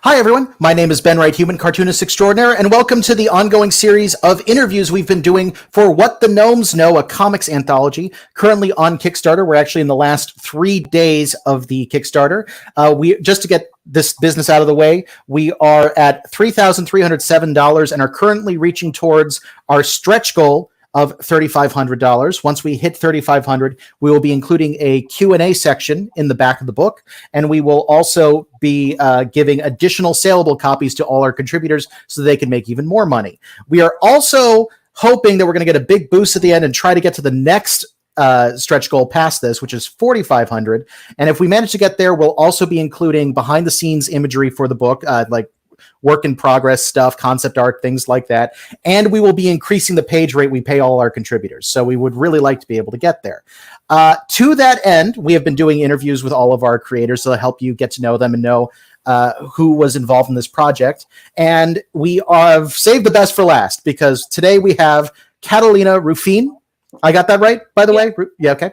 Hi, everyone. My name is Ben Wright-Heuman, Cartoonist Extraordinaire, and welcome to the ongoing series of interviews we've been doing for What the Gnomes Know, a comics anthology, currently on KickStarter. We're actually in the last 3 days of the Kickstarter. Just to get this business out of the way, we are at $3,307 and are currently reaching towards our stretch goal of $3,500. Once we hit $3,500, we will be including a Q&A section in the back of the book, and we will also be giving additional saleable copies to all our contributors so they can make even more money. We are also hoping that we're going to get a big boost at the end and try to get to the next stretch goal past this, which is $4,500. And if we manage to get there, we'll also be including behind the scenes imagery for the book, like work in progress stuff, concept art, things like that. And we will be increasing the page rate we pay all our contributors. So we would really like to be able to get there. To that end, we have been doing interviews with all of our creators to help you get to know them and know who was involved in this project. And we have saved the best for last because today we have Catalina Rufín. I got that right, by the way? Yeah, okay.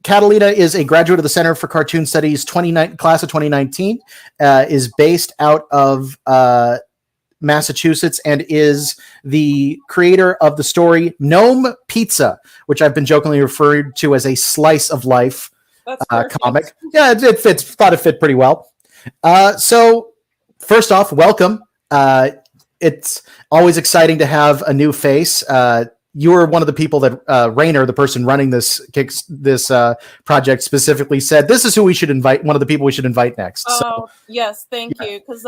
Catalina is a graduate of the Center for Cartoon Studies class of 2019, is based out of Massachusetts, and is the creator of the story Gnome Pizza, which I've been jokingly referred to as a slice of life comic. Yeah, it fits. Thought it fit pretty well. So first off, welcome. It's always exciting to have a new face. You were one of the people that Rainer, the person running this project, specifically said this is who we should invite. One of the people we should invite next. Oh, yes, thank you. Because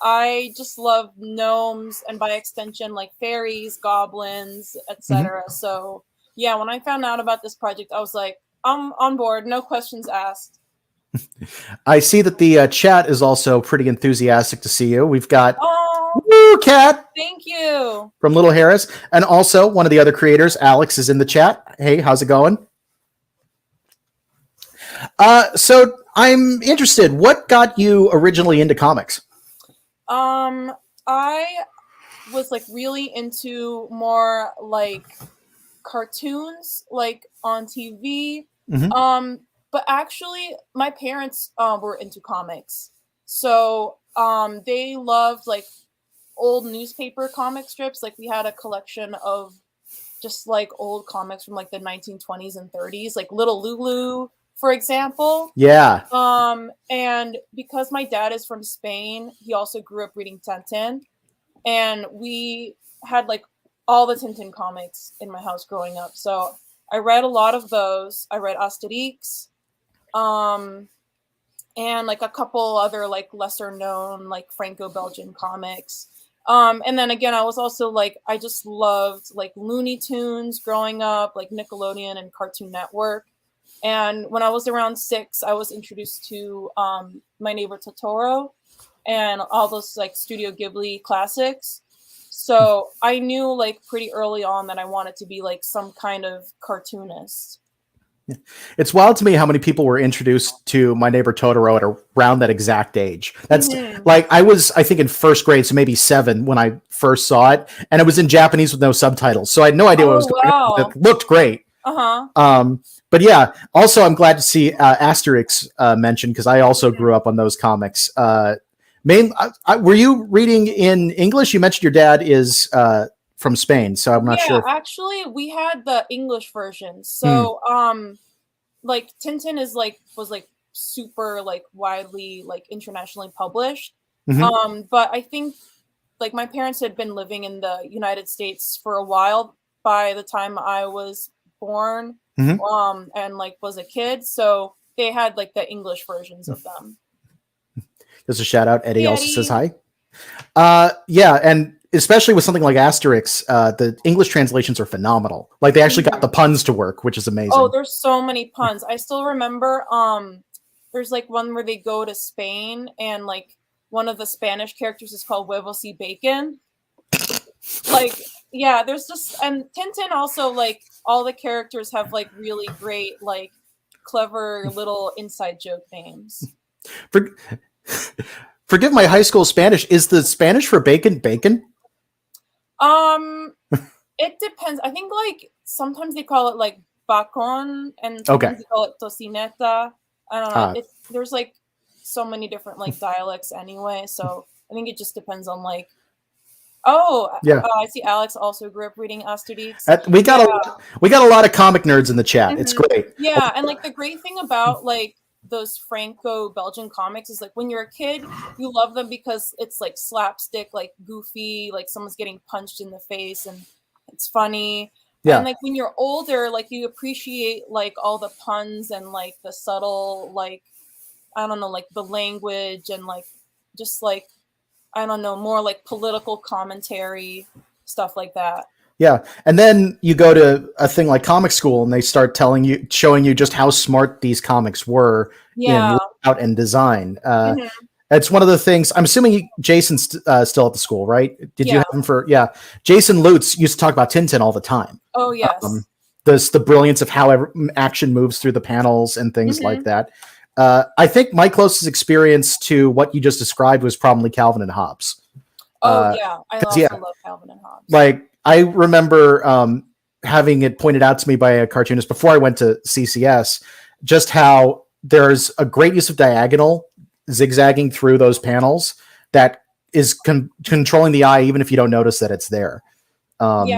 I just love gnomes and by extension like fairies, goblins, etc. Mm-hmm. So yeah, when I found out about this project, I was like, I'm on board. No questions asked. I see that the chat is also pretty enthusiastic to see you. We've got Woo, Cat. Thank you. From Little Harris. And also one of the other creators, Alex, is in the chat. Hey, how's it going? So I'm interested. What got you originally into comics? I was like really into more like cartoons, like on TV. Mm-hmm. But actually, my parents were into comics. So they loved like old newspaper comic strips. Like we had a collection of just like old comics from like the 1920s and 30s, like Little Lulu, for example. Yeah. And because my dad is from Spain, he also grew up reading Tintin. And we had like all the Tintin comics in my house growing up. So I read a lot of those. I read Asterix. And like a couple other like lesser known like Franco-Belgian comics. And then again, I was also like, I just loved like Looney Tunes growing up, like Nickelodeon and Cartoon Network. And when I was around 6, I was introduced to My Neighbor Totoro and all those like Studio Ghibli classics. So I knew like pretty early on that I wanted to be like some kind of cartoonist. It's wild to me how many people were introduced to My Neighbor Totoro at around that exact age. That's like, I was, I think in first grade, so maybe 7 when I first saw it, and it was in Japanese with no subtitles. So I had no idea what was going on. It looked great. But yeah, also I'm glad to see Asterix mentioned because I also grew up on those comics. Were you reading in English? You mentioned your dad is from Spain, so I'm not sure. Yeah, actually, we had the English version. So, like Tintin was super like widely like internationally published. Mm-hmm. But I think like my parents had been living in the United States for a while by the time I was born, and like was a kid. So they had like the English versions of them. Just a shout out. Eddie also says hi. Yeah, and especially with something like Asterix, the English translations are phenomenal. Like they actually got the puns to work, which is amazing. Oh, there's so many puns. I still remember there's like one where they go to Spain and like one of the Spanish characters is called Huevos y Bacon. Like, yeah, there's just, and Tintin also, like all the characters have like really great, like clever little inside joke names. Forgive my high school Spanish. Is the Spanish for bacon bacon? It depends. I think like sometimes they call it like bacon and sometimes they call it tocineta. I don't know. There's like so many different like dialects anyway. So I think it just depends on like. Oh, Yeah. I see. Alex also grew up reading Asterix. We got a lot of comic nerds in the chat. It's great. Yeah, and like the great thing about like those Franco-Belgian comics is like when you're a kid, you love them because it's like slapstick, like goofy, like someone's getting punched in the face and it's funny. Yeah. And like when you're older, like you appreciate like all the puns and like the subtle, like I don't know, like the language and like just like I don't know, more like political commentary, stuff like that. Yeah. And then you go to a thing like comic school and they start showing you just how smart these comics were in layout and design. It's one of the things. I'm assuming Jason's still at the school, right? Did you have him for? Yeah. Jason Lutz used to talk about Tintin all the time. Oh, yes. The brilliance of how action moves through the panels and things like that. I think my closest experience to what you just described was probably Calvin and Hobbes. Oh, yeah. I also love Calvin and Hobbes. Like, I remember having it pointed out to me by a cartoonist before I went to CCS, just how there's a great use of diagonal zigzagging through those panels that is controlling the eye, even if you don't notice that it's there. And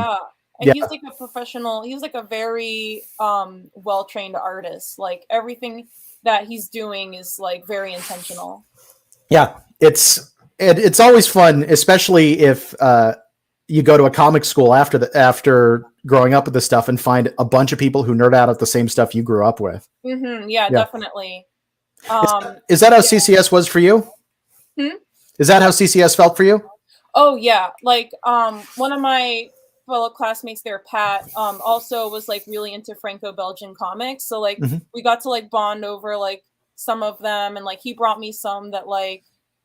he's like a professional. He's like a very well-trained artist. Like everything that he's doing is like very intentional. Yeah, it's always fun, especially if you go to a comic school after growing up with this stuff and find a bunch of people who nerd out at the same stuff you grew up with. Yeah, definitely. Is that how CCS was for you? Is that how CCS felt for you? Oh yeah, like one of my fellow classmates there, Pat, also was like really into Franco-Belgian comics. So like we got to like bond over like some of them, and like he brought me some that like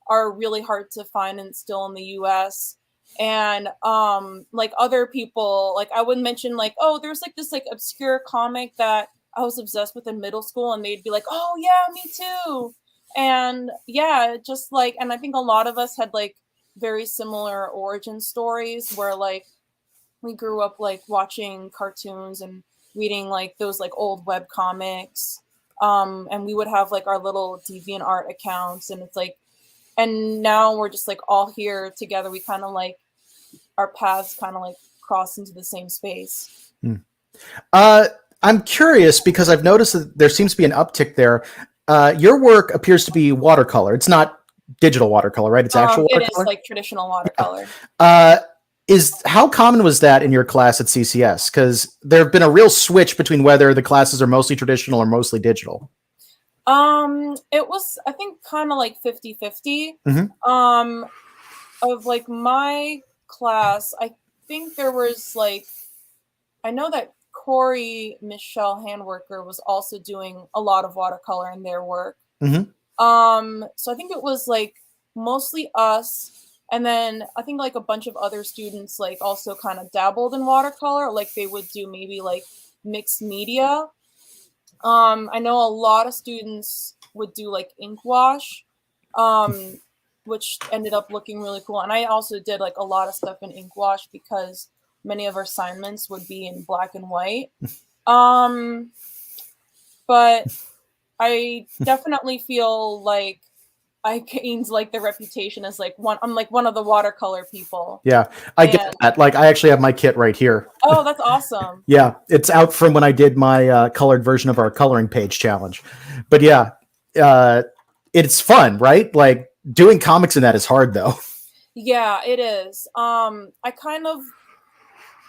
are really hard to find and still in the US. And like other people, like I would mention like, oh, there's like this like obscure comic that I was obsessed with in middle school, and they'd be like, oh yeah, me too. And yeah, just like, and I think a lot of us had like very similar origin stories where like we grew up like watching cartoons and reading like those like old web comics, and we would have like our little DeviantArt accounts, and it's like, and now we're just like all here together. We kind of like our paths kind of like cross into the same space. I'm curious because I've noticed that there seems to be an uptick there. Your work appears to be watercolor. It's not digital watercolor, right? It's actual watercolor? It is like traditional watercolor. How common was that in your class at CCS? Because there have been a real switch between whether the classes are mostly traditional or mostly digital. It was, I think, kind of like 50-50. Of like my class, I think there was like, I know that Corey Michelle Handworker was also doing a lot of watercolor in their work. So I think it was like mostly us. And then I think like a bunch of other students like also kind of dabbled in watercolor. Like they would do maybe like mixed media. I know a lot of students would do like ink wash, which ended up looking really cool. And I also did like a lot of stuff in ink wash because many of our assignments would be in black and white. But I definitely feel like I gained like the reputation as like I'm like one of the watercolor people. Yeah, I get that. Like I actually have my kit right here. Oh, that's awesome. Yeah, it's out from when I did my colored version of our coloring page challenge. But yeah, it's fun, right? Like doing comics in that is hard though. Yeah, it is. I kind of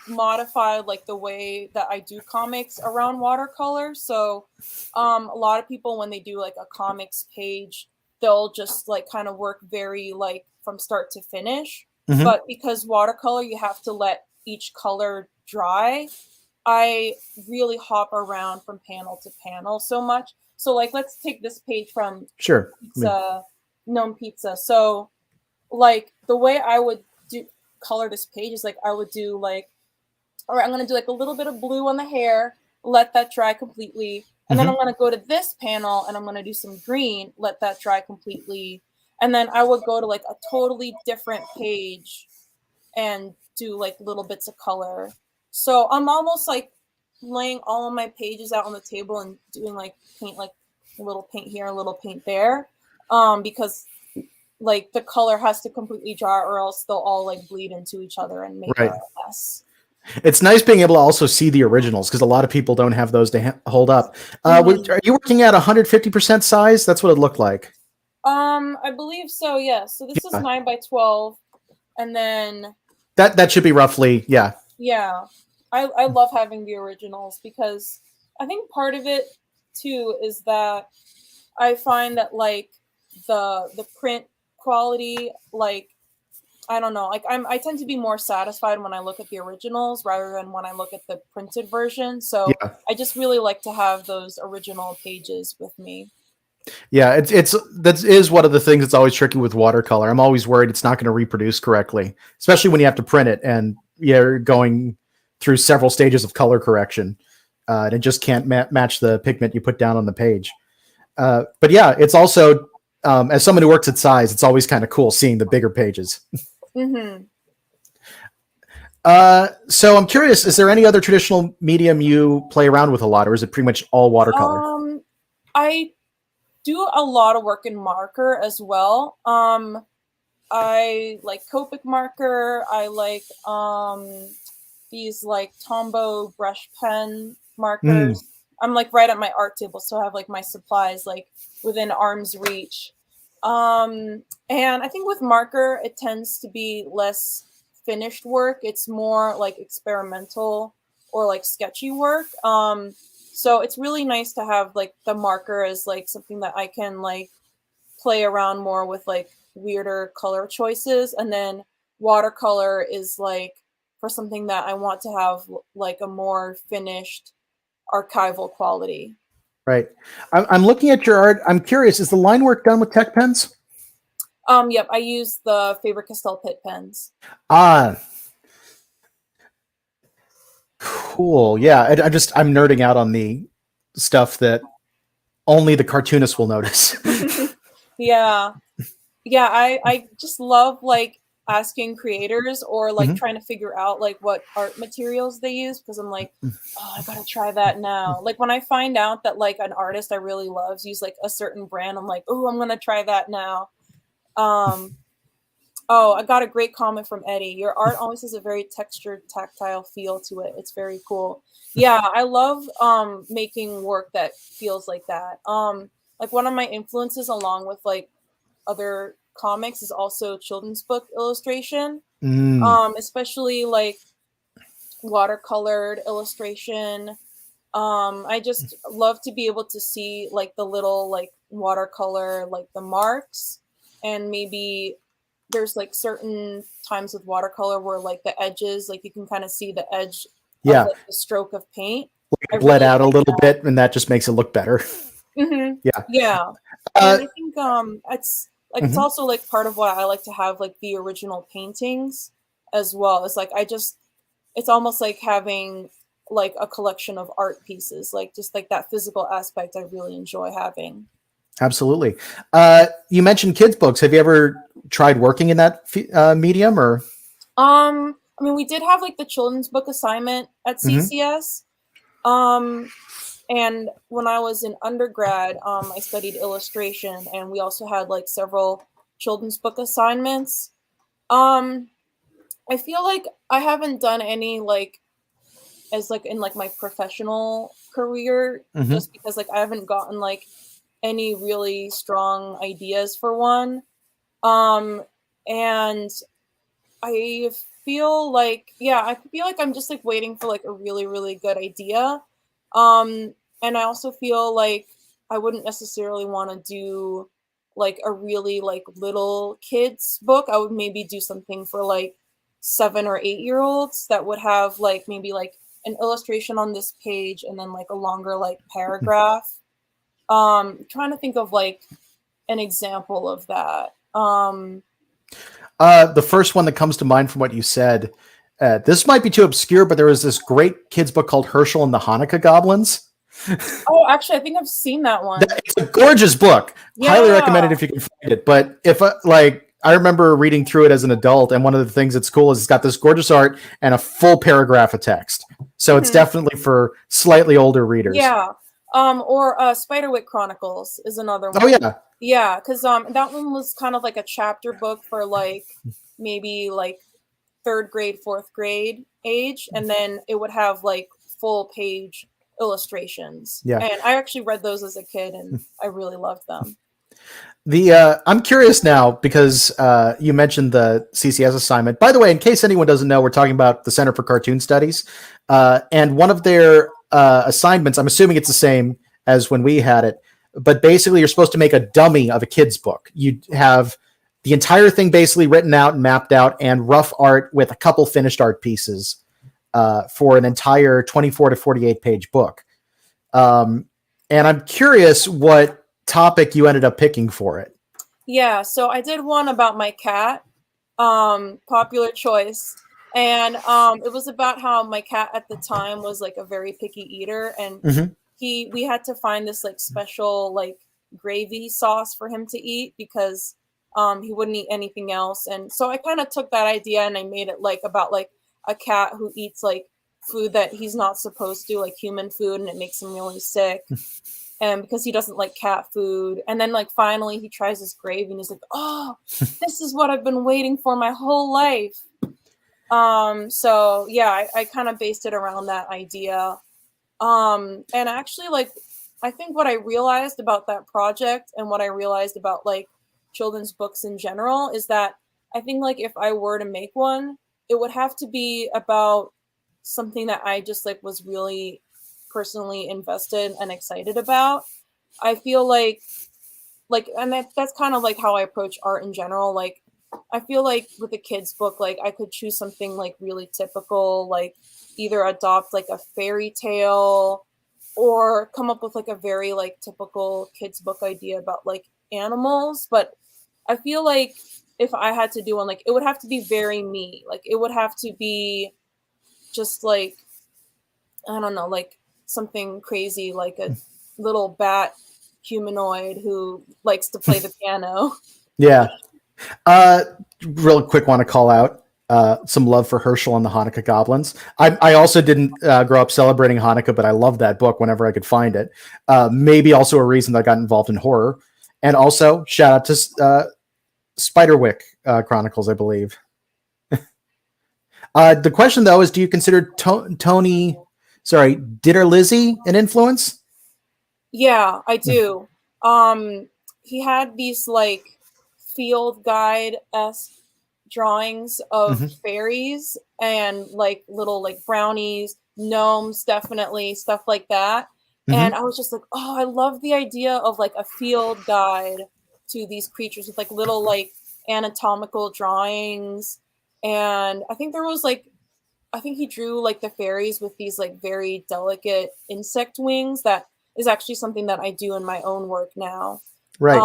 modified like the way that I do comics around watercolor. So a lot of people when they do like a comics page, they'll just like kind of work very like from start to finish. But because watercolor, you have to let each color dry. I really hop around from panel to panel so much. So like, let's take this page from Gnome Pizza. So like the way I would do color this page is like, I would do like, all right, I'm going to do like a little bit of blue on the hair, let that dry completely. And then I'm going to go to this panel and I'm going to do some green, let that dry completely. And then I would go to like a totally different page and do like little bits of color. So I'm almost like laying all of my pages out on the table and doing like paint, like a little paint here, a little paint there. because like the color has to completely dry or else they'll all like bleed into each other and make a mess. It's nice being able to also see the originals because a lot of people don't have those to hold up. Are you working at 150% size? That's what it looked like. I believe so. Yes. So this is 9x12, and then that should be roughly Yeah. I love having the originals because I think part of it too is that I find that like the print quality, like I don't know, like I tend to be more satisfied when I look at the originals rather than when I look at the printed version. So I just really like to have those original pages with me. Yeah, that is one of the things that's always tricky with watercolor. I'm always worried it's not going to reproduce correctly, especially when you have to print it and you're going through several stages of color correction, and it just can't match the pigment you put down on the page. But yeah, it's also as someone who works at size, it's always kind of cool seeing the bigger pages. So I'm curious, is there any other traditional medium you play around with a lot, or is it pretty much all watercolor? I do a lot of work in marker as well. I like Copic marker. I like these like Tombow brush pen markers. I'm like right at my art table, so I have like my supplies like within arm's reach. And I think with marker, it tends to be less finished work. It's more like experimental or like sketchy work. So it's really nice to have like the marker as like something that I can like play around more with like weirder color choices. And then watercolor is like for something that I want to have like a more finished archival quality. Right. I'm looking at your art. I'm curious, is the line work done with Tech pens? Yep, I use the Faber-Castell Pitt pens. Cool. Yeah, I'm nerding out on the stuff that only the cartoonist will notice. Yeah. I just love like asking creators or like trying to figure out like what art materials they use, because I'm like, oh, I gotta try that now. Like when I find out that like an artist I really love use like a certain brand, I'm like, oh, I'm gonna try that now. Oh, I got a great comment from Eddie. Your art always has a very textured, tactile feel to it. It's very cool. Yeah, I love making work that feels like that. Like one of my influences along with like other comics is also children's book illustration. Especially like watercolored illustration. I just love to be able to see like the little like watercolor, like the marks, and maybe there's like certain times with watercolor where like the edges, like you can kind of see the edge of like, the stroke of paint. Like bled out a little bit, and that just makes it look better. Yeah. And I think it's like it's also like part of why I like to have like the original paintings as well. It's like it's almost like having like a collection of art pieces, like just like that physical aspect I really enjoy having. Absolutely. You mentioned kids' books. Have you ever tried working in that medium, or? I mean, we did have like the children's book assignment at CCS. And when I was in undergrad, I studied illustration, and we also had like several children's book assignments. I feel like I haven't done any like as like in like my professional career, just because like I haven't gotten like any really strong ideas for one. And I feel like I'm just like waiting for like a really, really good idea. And I also feel like I wouldn't necessarily want to do like a really like little kids book. I would maybe do something for like 7 or 8-year-olds that would have like maybe like an illustration on this page and then like a longer like paragraph. Trying to think of like an example of that. The first one that comes to mind from what you said, this might be too obscure, but there was this great kids book called Herschel and the Hanukkah Goblins. Oh, actually, I think I've seen that one. It's a gorgeous book. Yeah. Highly recommend it if you can find it. But if I remember reading through it as an adult, and one of the things that's cool is it's got this gorgeous art and a full paragraph of text. So it's definitely for slightly older readers. Yeah. Or Spiderwick Chronicles is another Oh one. yeah. Yeah, because that one was kind of like a chapter book for like maybe like third grade, fourth grade age, and then it would have like full page illustrations. Yeah. And I actually read those as a kid, and I really loved them. I'm curious now because you mentioned the CCS assignment. By the way, in case anyone doesn't know, we're talking about the Center for Cartoon Studies, and one of their assignments. I'm assuming it's the same as when we had it, but basically, you're supposed to make a dummy of a kid's book. You have the entire thing basically written out and mapped out, and rough art with a couple finished art pieces for an entire 24 to 48 page book. And I'm curious what topic you ended up picking for it. Yeah, so I did one about my cat, popular choice. And it was about how my cat at the time was like a very picky eater, and Mm-hmm. we had to find this like special like gravy sauce for him to eat because he wouldn't eat anything else. And so I kind of took that idea and I made it like about like a cat who eats like food that he's not supposed to, like human food, and it makes him really sick. And because he doesn't like cat food. And then like finally he tries this gravy and he's like, oh, this is what I've been waiting for my whole life. So yeah, I kind of based it around that idea. And actually, like, I think what I realized about that project and what I realized about like children's books in general is that I think like if I were to make one, it would have to be about something that I just like was really personally invested and excited about. I feel like and that's kind of like how I approach art in general. Like I feel like with a kid's book, like I could choose something like really typical, like either adopt like a fairy tale or come up with like a very like typical kids book idea about like animals. But I feel like if I had to do one, like it would have to be very me. Like it would have to be just like, I don't know, like something crazy, like a little bat humanoid who likes to play the piano. Yeah. Real quick, want to call out some love for Herschel and the Hanukkah Goblins. I also didn't grow up celebrating Hanukkah, but I loved that book whenever I could find it. Maybe also a reason that I got involved in horror. And also, shout out to Spiderwick Chronicles, I believe. The question, though, is do you consider Ditter Lizzie an influence? Yeah, I do. He had these like field guide-esque drawings of Mm-hmm. fairies and like little like brownies, gnomes, definitely stuff like that. And Mm-hmm. I was just like, oh, I love the idea of like a field guide to these creatures with like little like anatomical drawings. And I think there was like, I think he drew like the fairies with these like very delicate insect wings. That is actually something that I do in my own work now. Right.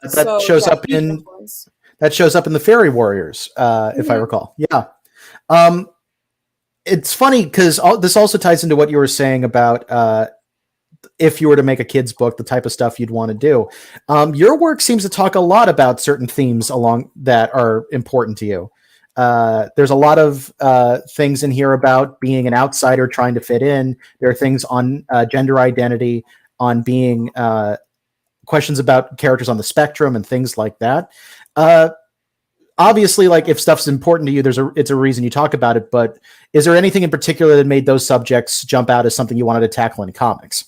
That So shows yeah, up huge in influence. the Fairy Warriors, if I Mhm. recall. Yeah. It's funny because this also ties into what you were saying about if you were to make a kid's book, the type of stuff you'd want to do. Your work seems to talk a lot about certain themes along that are important to you. There's a lot of things in here about being an outsider trying to fit in. There are things on gender identity, on being questions about characters on the spectrum and things like that. Uh, Obviously, like if stuff's important to you, it's a reason you talk about it. But is there anything in particular that made those subjects jump out as something you wanted to tackle in comics?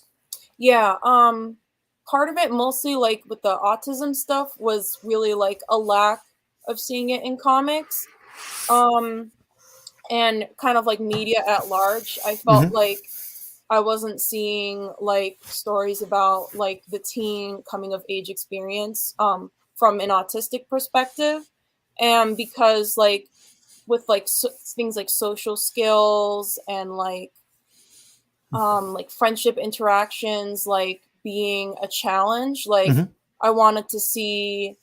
Yeah, part of it mostly like with the autism stuff was really like a lack of seeing it in comics. Um, and kind of like media at large. I felt Mm-hmm. like I wasn't seeing like stories about like the teen coming of age experience from an autistic perspective. And because like with like things like social skills and like friendship interactions like being a challenge, like Mm-hmm. I wanted to see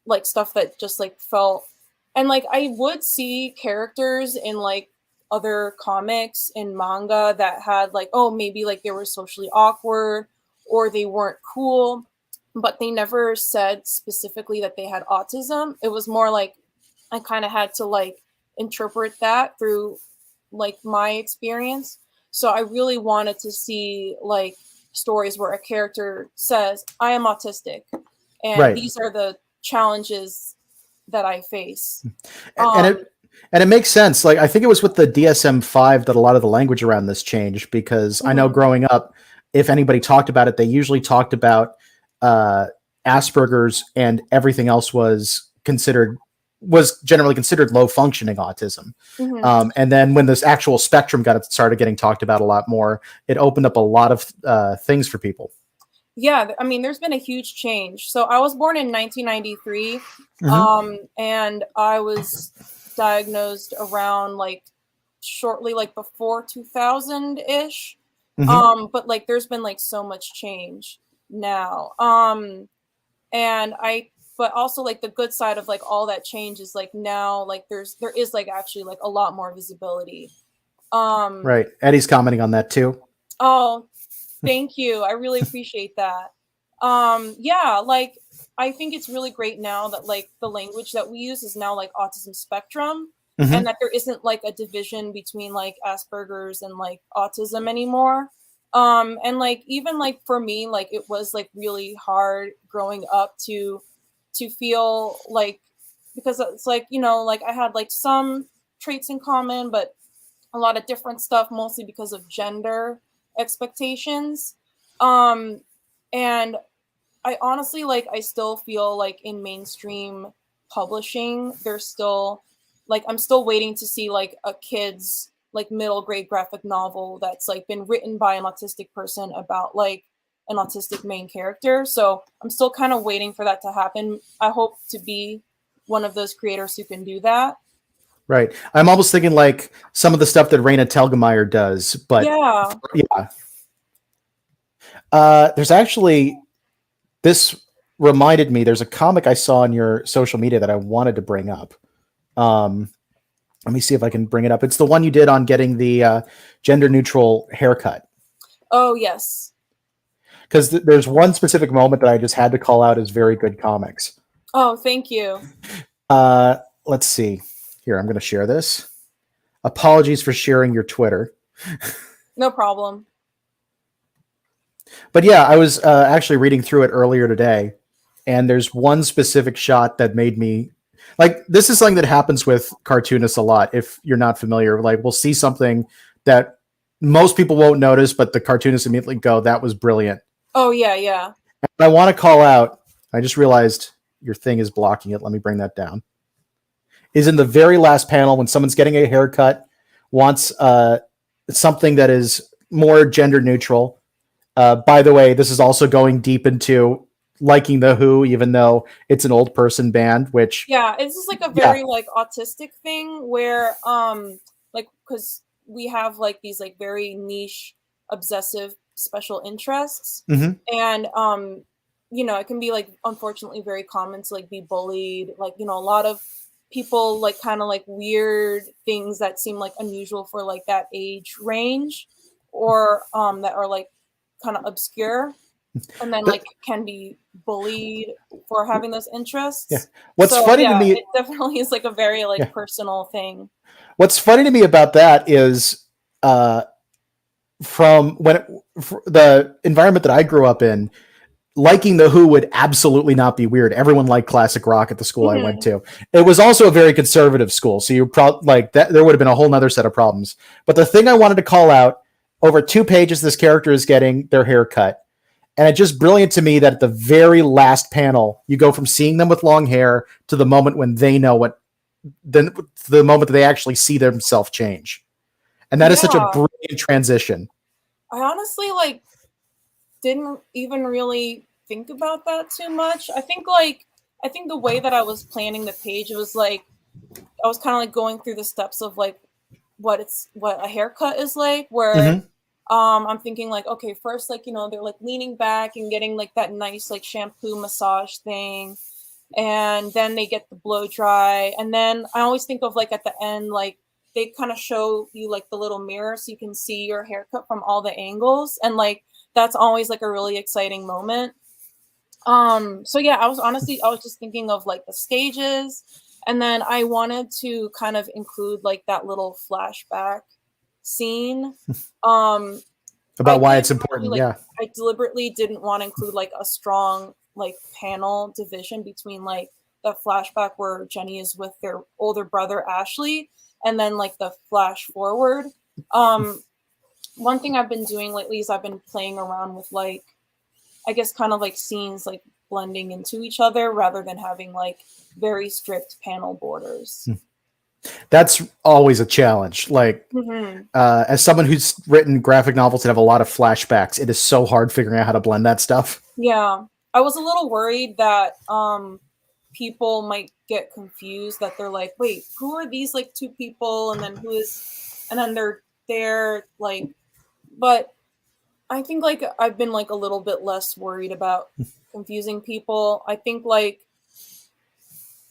like stuff that just like felt, and like I would see characters in like other comics and manga that had like, oh, maybe like they were socially awkward or they weren't cool, but they never said specifically that they had autism. It was more like I kind of had to like interpret that through like my experience. So I really wanted to see like stories where a character says, I am autistic, and Right. these are the challenges that I face. And it makes sense. Like, I think it was with the DSM-5 that a lot of the language around this changed, because I know growing up, if anybody talked about it, they usually talked about Asperger's, and everything else was generally considered low functioning autism. And then when this actual spectrum started getting talked about a lot more, it opened up a lot of things for people. Yeah, I mean, there's been a huge change. So I was born in 1993, and I was diagnosed around like shortly like before 2000-ish. But like there's been like so much change now. But also like the good side of like all that change is like now like there is like actually like a lot more visibility. Right. Eddie's commenting on that too. Oh, thank you. I really appreciate that. Yeah, like I think it's really great now that like the language that we use is now like autism spectrum, and that there isn't like a division between like Asperger's and like autism anymore. And like even like for me, like it was like really hard growing up to feel like, because it's like, you know, like I had like some traits in common, but a lot of different stuff, mostly because of gender expectations. And I honestly like I still feel like in mainstream publishing, there's still like I'm still waiting to see like a kid's like middle grade graphic novel that's like been written by an autistic person about like an autistic main character. So I'm still kind of waiting for that to happen. I hope to be one of those creators who can do that. Right. I'm almost thinking like some of the stuff that Raina Telgemeier does, but yeah. There's actually, this reminded me, there's a comic I saw on your social media that I wanted to bring up. Let me see if I can bring it up. It's the one you did on getting the gender neutral haircut. Oh, yes. Because there's one specific moment that I just had to call out as very good comics. Oh, thank you. Let's see. Here, I'm going to share this. Apologies for sharing your Twitter. No problem. But yeah, I was actually reading through it earlier today, and there's one specific shot that made me like, this is something that happens with cartoonists a lot. If you're not familiar, like we'll see something that most people won't notice, but the cartoonists immediately go, that was brilliant. Oh, yeah, yeah. And I want to call out, I just realized your thing is blocking it. Let me bring that down. Is in the very last panel when someone's getting a haircut, wants something that is more gender neutral. By the way, this is also going deep into liking the Who, even though it's an old person band, which it's just like a very like autistic thing where like because we have like these like very niche obsessive special interests, and you know, it can be like unfortunately very common to like be bullied, like, you know, a lot of people like kind of like weird things that seem like unusual for like that age range, or that are like kind of obscure, and then like can be bullied for having those interests. Yeah. What's funny to me, it definitely is like a very like personal thing. What's funny to me about that is from the environment that I grew up in, liking the Who would absolutely not be weird. Everyone liked classic rock at the school I went to. It was also a very conservative school, so you probably like that. There would have been a whole nother set of problems. But the thing I wanted to call out, over 2 pages, this character is getting their hair cut. And it's just brilliant to me that at the very last panel, you go from seeing them with long hair to the moment when they know what, then the moment that they actually see themselves change. And that is such a brilliant transition. I honestly like didn't even really think about that too much. I think the way that I was planning the page, it was like I was kind of like going through the steps of like what a haircut is like, where I'm thinking like, okay, first, like, you know, they're like leaning back and getting like that nice like shampoo massage thing, and then they get the blow dry, and then I always think of like at the end, like they kind of show you like the little mirror so you can see your haircut from all the angles, and like that's always like a really exciting moment. So yeah, I was just thinking of like the stages, and then I wanted to kind of include like that little flashback scene, about why it's Actually, important. like, Yeah. I deliberately didn't want to include like a strong like panel division between like the flashback where Jenny is with their older brother Ashley, and then like the flash forward. One thing I've been doing lately is I've been playing around with like, I guess, kind of like scenes like blending into each other rather than having like very strict panel borders. That's always a challenge. Like, as someone who's written graphic novels that have a lot of flashbacks, it is so hard figuring out how to blend that stuff. Yeah, I was a little worried that people might get confused, that they're like, wait, who are these like two people, and then who is, and then they're like, but I think like I've been like a little bit less worried about confusing people. I think like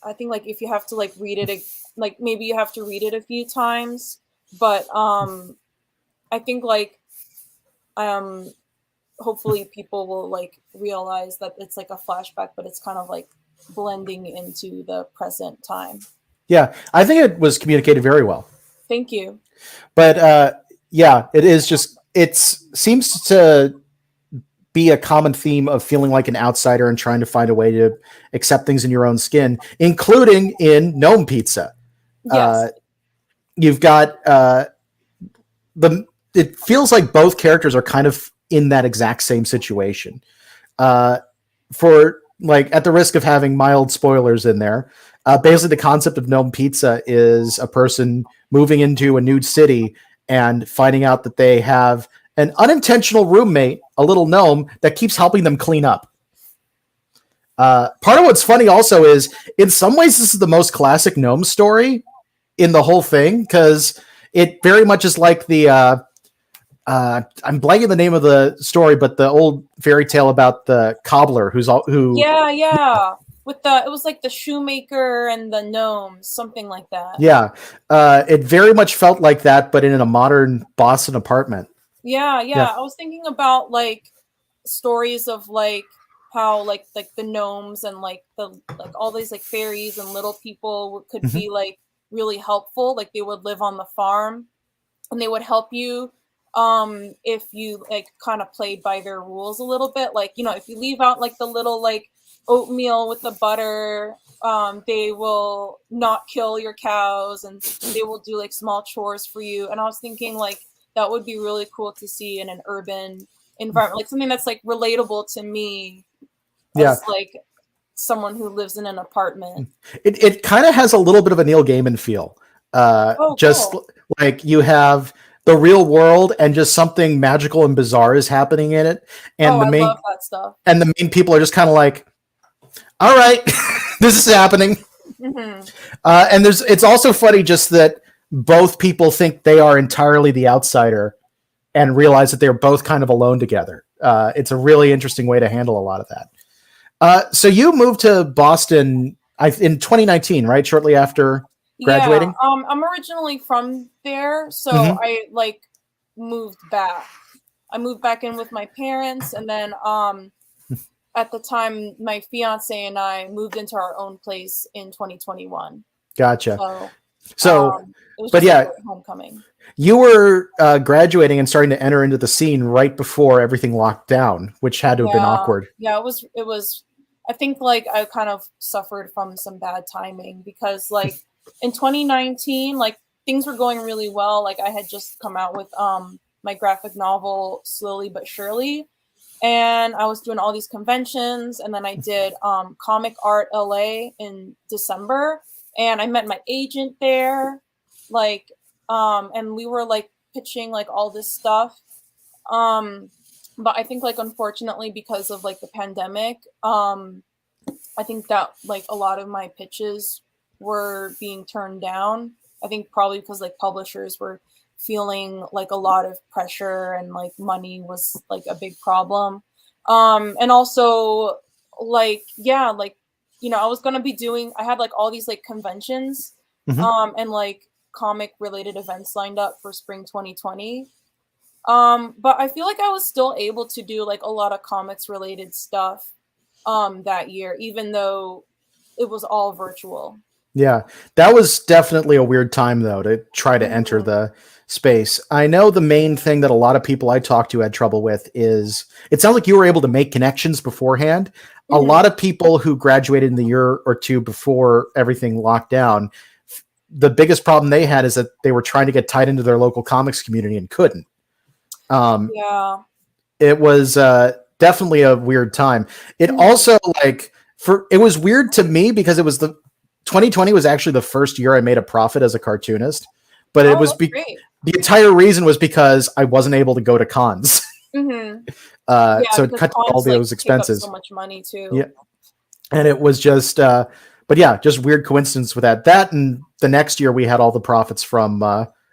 if you have to like read it, like maybe you have to read it a few times, but I think like hopefully people will like realize that it's like a flashback, but it's kind of like blending into the present time. Yeah, I think it was communicated very well. Thank you. But yeah, it is just, it seems to be a common theme of feeling like an outsider and trying to find a way to accept things in your own skin, including in Gnome Pizza. Yes. You've got it feels like both characters are kind of in that exact same situation. For like, at the risk of having mild spoilers in there, basically the concept of Gnome Pizza is a person moving into a new city and finding out that they have an unintentional roommate, a little gnome, that keeps helping them clean up. Part of what's funny also is, in some ways, this is the most classic gnome story in the whole thing, because it very much is like the I'm blanking the name of the story, but the old fairy tale about the cobbler who Yeah. With it was like the shoemaker and the gnomes, something like that. Yeah, it very much felt like that, but in a modern Boston apartment. Yeah. Yeah. I was thinking about like stories of like how like the gnomes and like the like all these like fairies and little people could be like really helpful. Like they would live on the farm and they would help you if you like kind of played by their rules a little bit. Like, you know, if you leave out like the little like oatmeal with the butter, they will not kill your cows and they will do like small chores for you. And I was thinking like that would be really cool to see in an urban environment, like something that's like relatable to me as like someone who lives in an apartment. It kind of has a little bit of a Neil Gaiman feel. Just Cool. like you have the real world and just something magical and bizarre is happening in it, and I love that stuff. and the main people are just kind of like, all right, this is happening. And it's also funny just that both people think they are entirely the outsider and realize that they're both kind of alone together. It's a really interesting way to handle a lot of that. So you moved to Boston in 2019, right? Shortly after graduating? Yeah, I'm originally from there, so I like moved back. I moved back in with my parents, and then at the time, my fiance and I moved into our own place in 2021. Gotcha. So it was but just yeah, like homecoming. You were graduating and starting to enter into the scene right before everything locked down, which had to have been awkward. Yeah, it was. I think like I kind of suffered from some bad timing because like in 2019, like things were going really well. Like I had just come out with my graphic novel Slowly But Surely, and I was doing all these conventions, and then I did Comic Art LA in December, and I met my agent there, like and we were like pitching like all this stuff. But I think like unfortunately because of like the pandemic, I think that like a lot of my pitches were being turned down. I think probably because like publishers were feeling like a lot of pressure and like money was like a big problem. And also like, yeah, like, you know, I had like all these like conventions and like comic related events lined up for spring 2020. But I feel like I was still able to do like a lot of comics related stuff that year, even though it was all virtual. Yeah, that was definitely a weird time though to try to enter the space. I know the main thing that a lot of people I talked to had trouble with is it sounds like you were able to make connections beforehand. A lot of people who graduated in the year or two before everything locked down, the biggest problem they had is that they were trying to get tied into their local comics community and couldn't. Yeah. It was definitely a weird time. It also it was weird to me because it was 2020 was actually the first year I made a profit as a cartoonist, but it was Great. the entire reason was because I wasn't able to go to cons. So it cut all those expenses. So much money too. Yeah, and it was just, but yeah, just weird coincidence with that. That and the next year we had all the profits from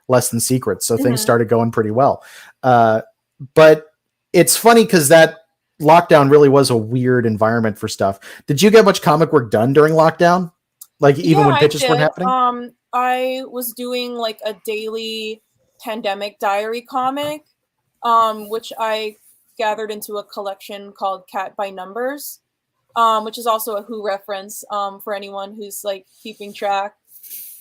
Less Than Secrets, so things started going pretty well. But it's funny because that lockdown really was a weird environment for stuff. Did you get much comic work done during lockdown? Like even when pitches weren't happening? I was doing like a daily pandemic diary comic, which I gathered into a collection called Cat by Numbers, which is also a Who reference for anyone who's like keeping track.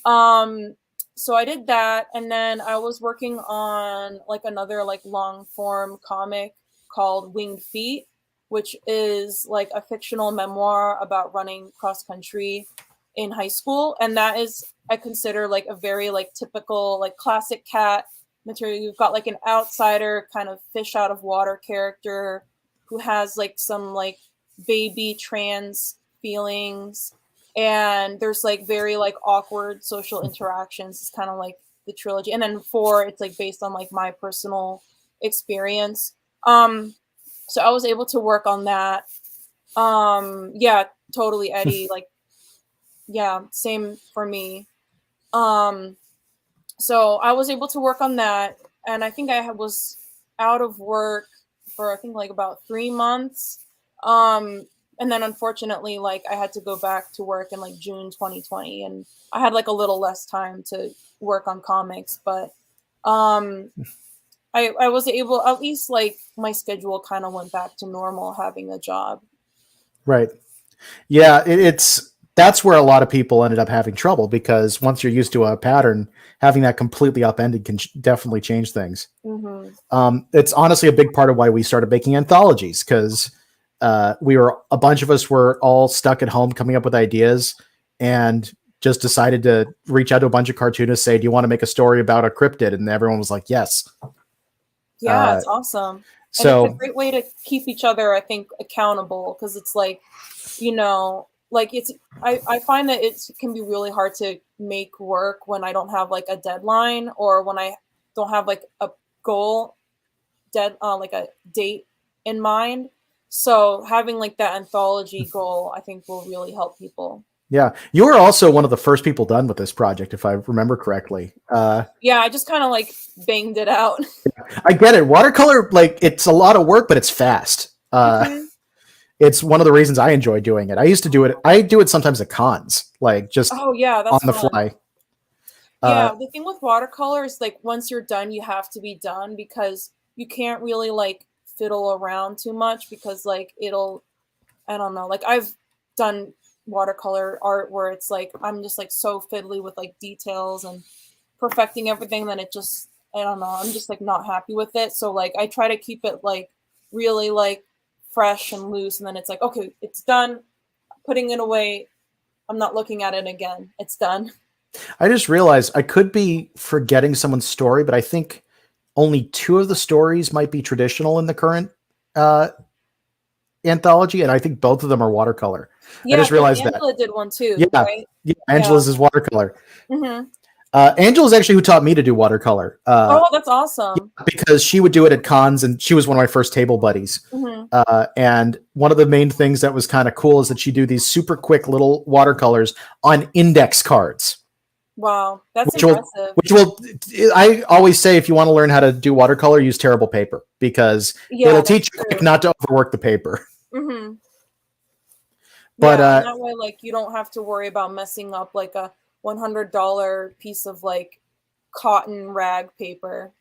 So I did that, and then I was working on like another like long form comic called Winged Feet, which is like a fictional memoir about running cross country in high school, and that is, I consider, like a very like typical like classic Cat material. You've got like an outsider kind of fish out of water character who has like some like baby trans feelings, and there's like very like awkward social interactions. It's kind of like the trilogy, and then 4, it's like based on like my personal experience. So I was able to work on that. Yeah, totally, Eddie. Like, yeah, same for me. So I was able to work on that, and I think I was out of work for I think like about 3 months. And then unfortunately, like I had to go back to work in like June 2020, and I had like a little less time to work on comics, but I was able, at least like my schedule kind of went back to normal having a job. Right. Yeah, that's where a lot of people ended up having trouble, because once you're used to a pattern, having that completely upended can definitely change things. It's honestly a big part of why we started making anthologies, because a bunch of us were all stuck at home coming up with ideas, and just decided to reach out to a bunch of cartoonists, say, do you want to make a story about a cryptid? And everyone was like, yes. Yeah, it's awesome. So and it's a great way to keep each other, I think, accountable, because it's like, you know, like I find that it can be really hard to make work when I don't have like a deadline, or when I don't have like a goal like a date in mind. So having like that anthology goal, I think, will really help people. Yeah, you were also one of the first people done with this project, if I remember correctly. Yeah, I just kind of like banged it out. I get it. Watercolor, like, it's a lot of work, but it's fast. It's one of the reasons I enjoy doing it. I used to do it. I do it sometimes at cons, like just that's on the fun. fly. Yeah, the thing with watercolor is like once you're done, you have to be done, because you can't really like fiddle around too much, because like I don't know, like I've done watercolor art where it's like I'm just like so fiddly with like details and perfecting everything, then it just, I don't know, I'm just like not happy with it. So like I try to keep it like really like fresh and loose, and then it's like, okay, it's done, putting it away, I'm not looking at it again, it's done. I just realized I could be forgetting someone's story, but I think only 2 of the stories might be traditional in the current anthology, and I think both of them are watercolor. Yeah, I just realized Angela that. did one too, Yeah, right? yeah, Angela's is watercolor. Mm-hmm. Angela's actually who taught me to do watercolor. Oh, that's awesome. Because she would do it at cons, and she was one of my first table buddies. And one of the main things that was kind of cool is that she'd do these super quick little watercolors on index cards. Wow, that's impressive. I always say, if you want to learn how to do watercolor, use terrible paper, because it'll teach you not to overwork the paper. But that way, like, you don't have to worry about messing up like a $100 piece of like cotton rag paper.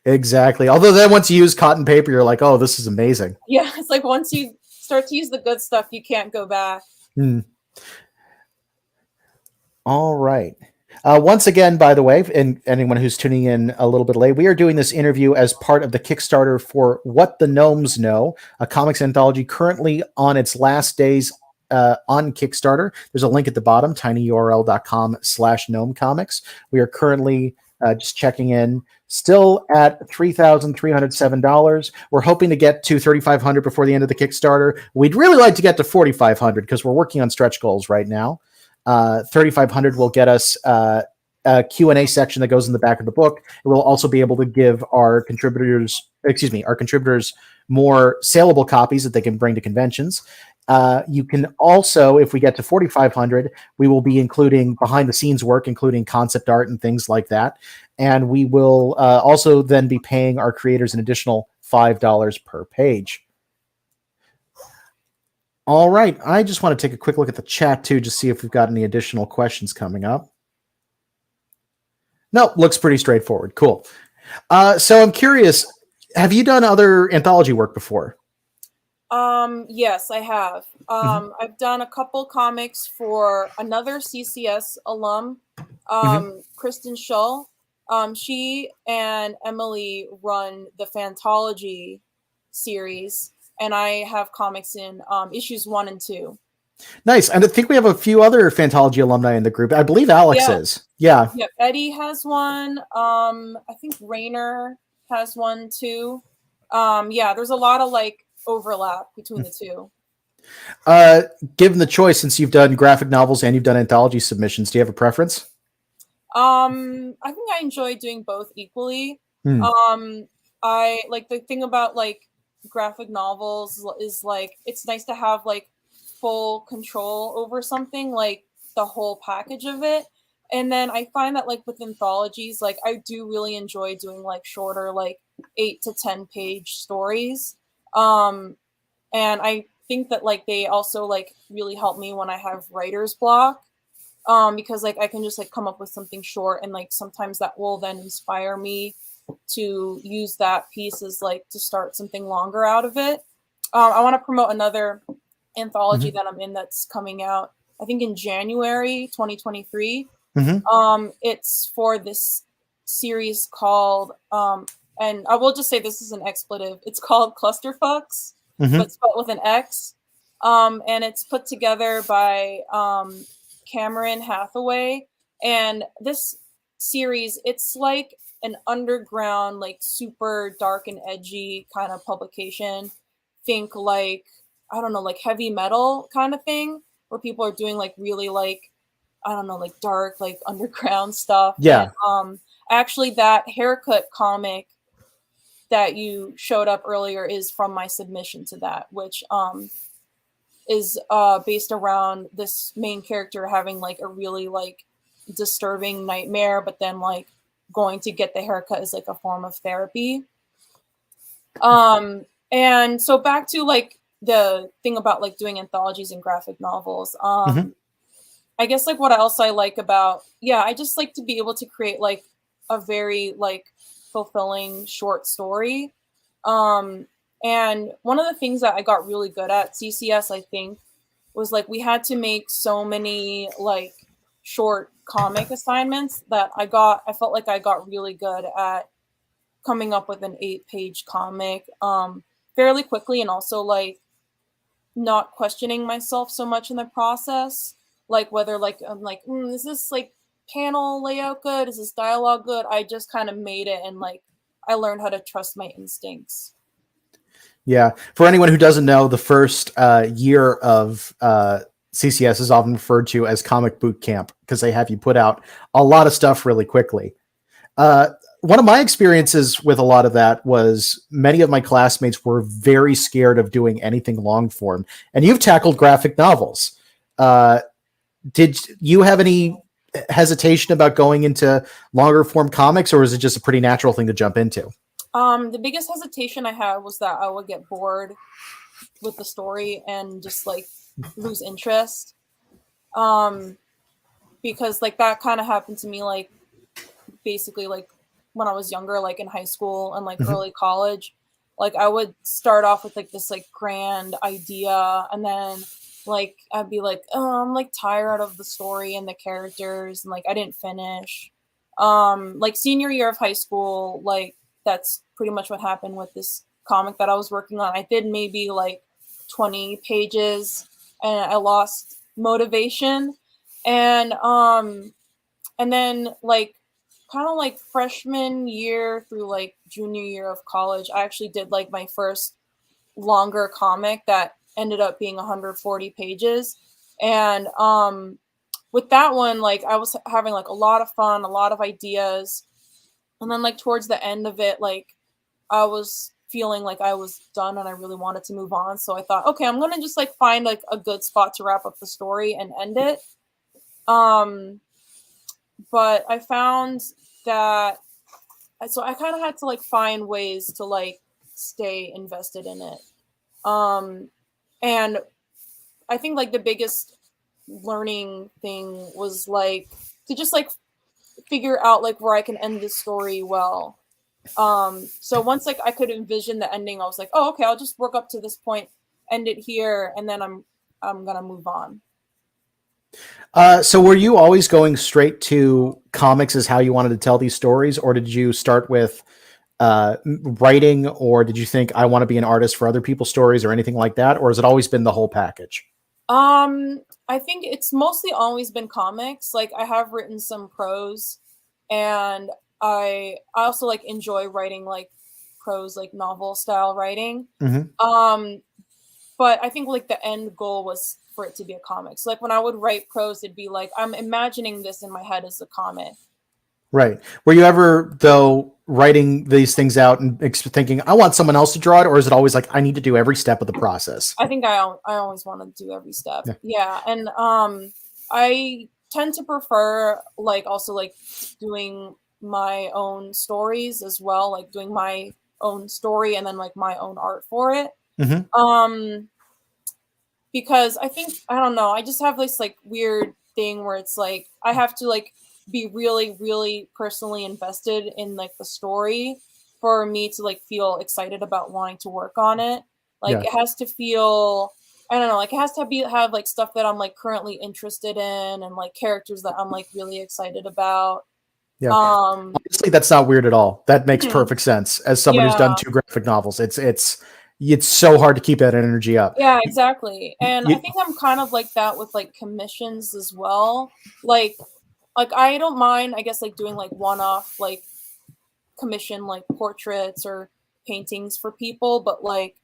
Exactly. Although then once you use cotton paper, you're like, oh, this is amazing. Yeah, it's like once you start to use the good stuff, you can't go back. All right. Once again, by the way, and anyone who's tuning in a little bit late, we are doing this interview as part of the Kickstarter for What the Gnomes Know, a comics anthology currently on its last days on Kickstarter. There's a link at the bottom, tinyurl.com/gnomecomics. We are currently just checking in, still at $3,307. We're hoping to get to 3,500 before the end of the Kickstarter. We'd really like to get to 4,500 because we're working on stretch goals right now. 3,500 will get us a Q&A section that goes in the back of the book. We'll also be able to give our contributors more saleable copies that they can bring to conventions. You can also, if we get to 4,500, we will be including behind the scenes work, including concept art and things like that. And we will also then be paying our creators an additional $5 per page. All right. I just want to take a quick look at the chat too, just see if we've got any additional questions coming up. No, looks pretty straightforward. Cool. So I'm curious, have you done other anthology work before? Yes, I have. I've done a couple comics for another CCS alum, Kristen Shull. She and Emily run the Fantology series, and I have comics in issues 1 and 2. Nice. And I think we have a few other Fantology alumni in the group. I believe Alex is. Yeah. Yeah, Eddie has one. I think Rainer has one too. Yeah, there's a lot of like overlap between the two. Given the choice, since you've done graphic novels and you've done anthology submissions, do you have a preference? I think I enjoy doing both equally. I like the thing about like graphic novels is like it's nice to have like full control over something, like the whole package of it. And then I find that like with anthologies, like I do really enjoy doing like shorter, like 8 to 10 page stories. And I think that like they also like really help me when I have writer's block. Because like I can just like come up with something short, and like sometimes that will then inspire me to use that piece as like to start something longer out of it. I want to promote another anthology that I'm in that's coming out, I think in January 2023. It's for this series called and I will just say this is an expletive. It's called Clusterfucks, but spelled with an X. And it's put together by Cameron Hathaway. And this series, it's like an underground, like super dark and edgy kind of publication. Think like, I don't know, like heavy metal kind of thing, where people are doing like really like, I don't know, like dark, like underground stuff. Yeah. And, actually, that haircut comic that you showed up earlier is from my submission to that, which is based around this main character having like a really like disturbing nightmare, but then like going to get the haircut is like a form of therapy. And so back to like the thing about like doing anthologies and graphic novels. I guess like what else I like about, I just like to be able to create like a very like fulfilling short story. And one of the things that I got really good at CCS, I think, was like we had to make so many like short comic assignments that I felt like I got really good at coming up with an 8-page comic fairly quickly, and also like not questioning myself so much in the process, like whether like I'm like, is this like panel layout good? Is this dialogue good? I just kind of made it, and like I learned how to trust my instincts. Yeah. For anyone who doesn't know, the first year of CCS is often referred to as comic boot camp because they have you put out a lot of stuff really quickly. One of my experiences with a lot of that was many of my classmates were very scared of doing anything long form, and you've tackled graphic novels. Did you have any hesitation about going into longer form comics, or is it just a pretty natural thing to jump into? The biggest hesitation I had was that I would get bored with the story and just like lose interest. Because like that kind of happened to me, like basically like when I was younger, like in high school and like early college. Like I would start off with like this like grand idea, and then like I'd be like, oh, I'm like tired of the story and the characters, and like I didn't finish. Like senior year of high school, like that's pretty much what happened with this comic that I was working on. I did maybe like 20 pages and I lost motivation. And then like kind of like freshman year through like junior year of college, I actually did like my first longer comic that ended up being 140 pages. And with that one, like I was having like a lot of fun, a lot of ideas. And then like towards the end of it, like I was feeling like I was done and I really wanted to move on. So I thought, okay, I'm gonna just like find like a good spot to wrap up the story and end it. Um, but I found that so I kind of had to like find ways to like stay invested in it. And I think like the biggest learning thing was like to just like figure out like where I can end this story well. So once like I could envision the ending, I was like, oh, okay, I'll just work up to this point, end it here, and then I'm gonna move on. So were you always going straight to comics as how you wanted to tell these stories, or did you start with writing, or did you think I want to be an artist for other people's stories or anything like that, or has it always been the whole package? I think it's mostly always been comics. Like I have written some prose, and I also like enjoy writing like prose, like novel style writing. Mm-hmm. But I think like the end goal was for it to be a comic. So like when I would write prose, it'd be like I'm imagining this in my head as a comic. Right. Were you ever, though, writing these things out and thinking, I want someone else to draw it? Or is it always like, I need to do every step of the process? I think I always want to do every step. Yeah. Yeah, and I tend to prefer like also like doing my own stories as well, like doing my own story and then like my own art for it. Mm-hmm. Because I think I don't know, I just have this like weird thing where it's like I have to like be really really personally invested in like the story for me to like feel excited about wanting to work on it. Like Yeah. it has to feel, I don't know, like it has to be have like stuff that I'm like currently interested in and like characters that I'm like really excited about. Yeah. Um Honestly, that's not weird at all. That makes mhm, perfect sense. As someone who's done yeah. 2 graphic novels, it's so hard to keep that energy up. Yeah, exactly. And I You, think I'm kind of like that with like commissions as well. Like I don't mind, I guess, like doing like one-off like commission like portraits or paintings for people, but like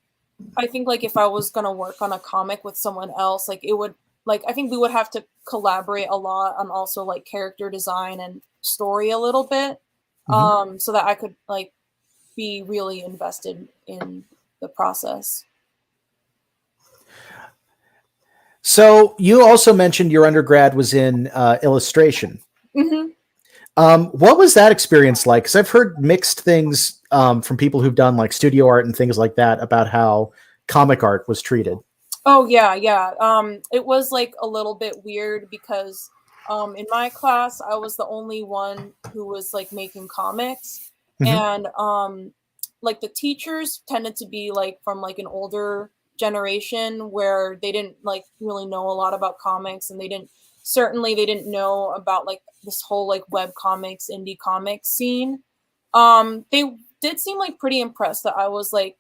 I think like if I was gonna work on a comic with someone else, like it would like I think we would have to collaborate a lot on also like character design and story a little bit. Mhm. So that I could like be really invested in the process. So you also mentioned your undergrad was in illustration. Hmm. What was that experience like? Because I've heard mixed things from people who've done like studio art and things like that about how comic art was treated. Oh yeah, yeah. It was like a little bit weird because in my class I was the only one who was like making comics, Hmm. and like the teachers tended to be like from like an older generation where they didn't like really know a lot about comics, and they didn't know about like this whole like web comics, indie comics scene. They did seem like pretty impressed that I was like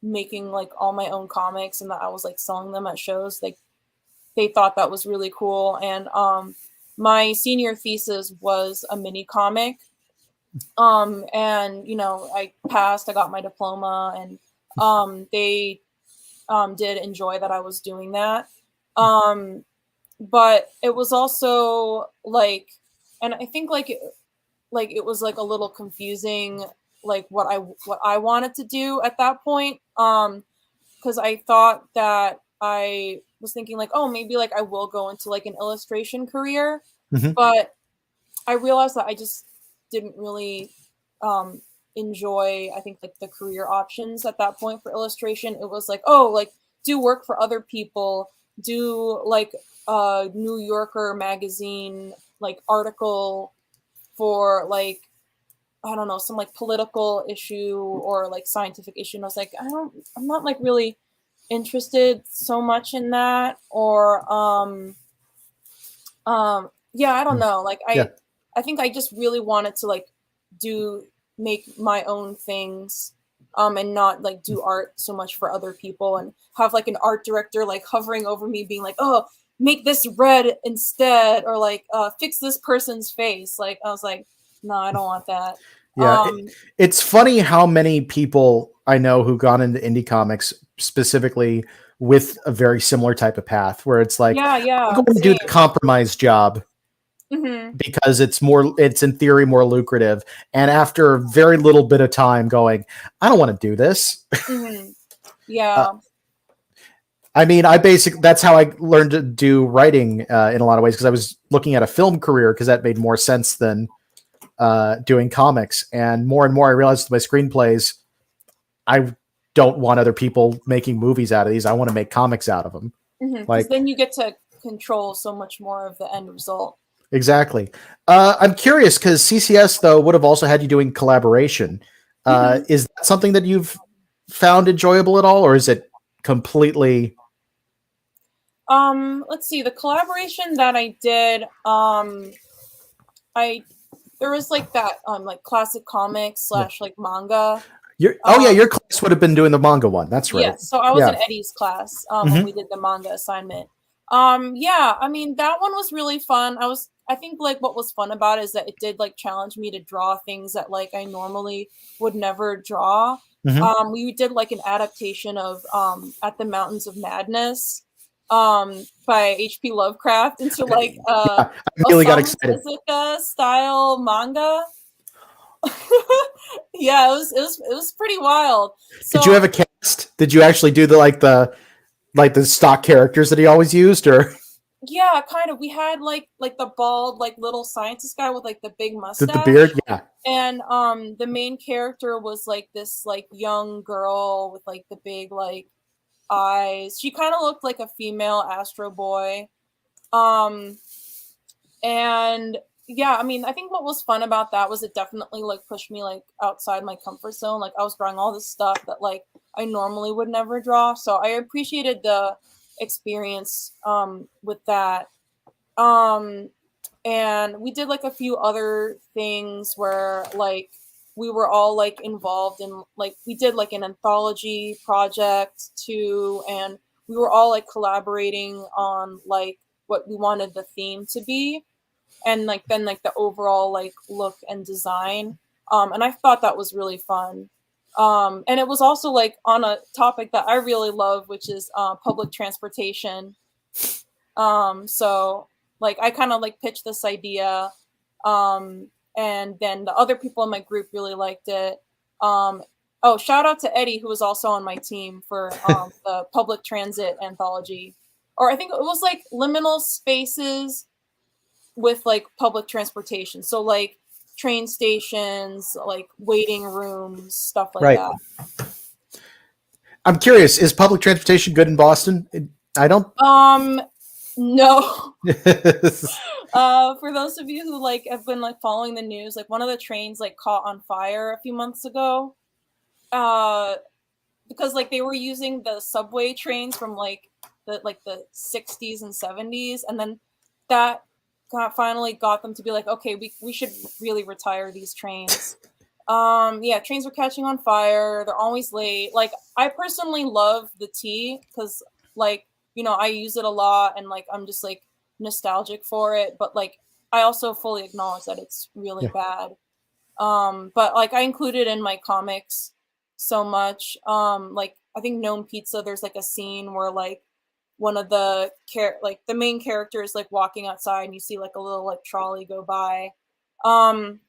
making like all my own comics and that I was like selling them at shows. Like they thought that was really cool. And my senior thesis was a mini comic. And you know, I passed, I got my diploma, and they did enjoy that I was doing that. Um but it was also like, and I think like it was like a little confusing like what I wanted to do at that point. Because I thought that I was thinking like, oh, maybe like I will go into like an illustration career, Hmm. but I realized that I just didn't really um, enjoy, I think, like the career options at that point for illustration. It was like, oh, like do work for other people, do like a New Yorker magazine like article for like I don't know, some like political issue or like scientific issue. And I was like, I'm not like really interested so much in that, or yeah, I don't know. Like Yeah. I think I just really wanted to like make my own things, and not like do art so much for other people, and have like an art director like hovering over me being like, oh, make this red instead, or like fix this person's face. Like I was like, no, I don't want that. Yeah, it's funny how many people I know who gone into indie comics specifically with a very similar type of path, where it's like, Yeah, I'm yeah, going to do the same. compromise job Hmm. because it's in theory more lucrative. And after a very little bit of time going, I don't want to do this. Hmm. Uh, Yeah. I mean, that's how I learned to do writing in a lot of ways, because I was looking at a film career because that made more sense than doing comics. And more I realized with my screenplays, I don't want other people making movies out of these. I want to make comics out of them. Because Like, then you get to control so much more of the end result. exactly. I'm curious because CCS though would have also had you doing collaboration. Hmm. Is that something that you've found enjoyable at all, or is it completely? Let's see, the collaboration that I did, I there was like that like classic comics Yeah. slash like manga. Oh yeah, Um, your class would have been doing the manga one. That's right. yes, so I was in Yeah. Eddie's class when we Hmm. did the manga assignment. Yeah, I mean that one was really fun. I think like what was fun about it is that it did like challenge me to draw things that like I normally would never draw. Hmm. We did like an adaptation of At the Mountains of Madness by H.P. Lovecraft into like Yeah, I immediately got Osamu excited. Tezuka style manga. Yeah, it was pretty wild. Did you So have a cast? Did you actually do the stock characters that he always used, or yeah, kind of. We had like the bald like little scientist guy with like the big the beard? mustache. Yeah. And the main character was like this like young girl with like the big like eyes. She kind of looked like a female Astro Boy. Um and yeah, I mean, I think what was fun about that was it definitely like pushed me like outside my comfort zone. Like I was drawing all this stuff that like I normally would never draw. So I appreciated the experience with that. Um and we did like a few other things where like we were all like involved in like we did like an anthology project too, and we were all like collaborating on like what we wanted the theme to be, and like then like the overall like look and design. And I thought that was really fun. And it was also like on a topic that I really love, which is public transportation. So like I kind of like pitched this idea, um, and then the other people in my group really liked it. Oh, shout out to Eddie, who was also on my team for the public transit anthology, or I think it was like liminal spaces with like public transportation. So like train stations, like waiting rooms, stuff like Right. that. I'm curious. Is public transportation good in Boston? I don't. No. For those of you who like have been like following the news, like one of the trains like caught on fire a few months ago. Uh, because like they were using the subway trains from like the 60s and 70s, and then that finally got them to be like, okay, we should really retire these trains. Yeah, trains were catching on fire. They're always late. Like I personally love the T because like, you know, I use it a lot and like I'm just like nostalgic for it, but like I also fully acknowledge that it's really Yeah. bad. But like I include it in my comics so much. Like I think Gnome Pizza, there's like a scene where like one of the like the main character is like walking outside and you see like a little like trolley go by. Um,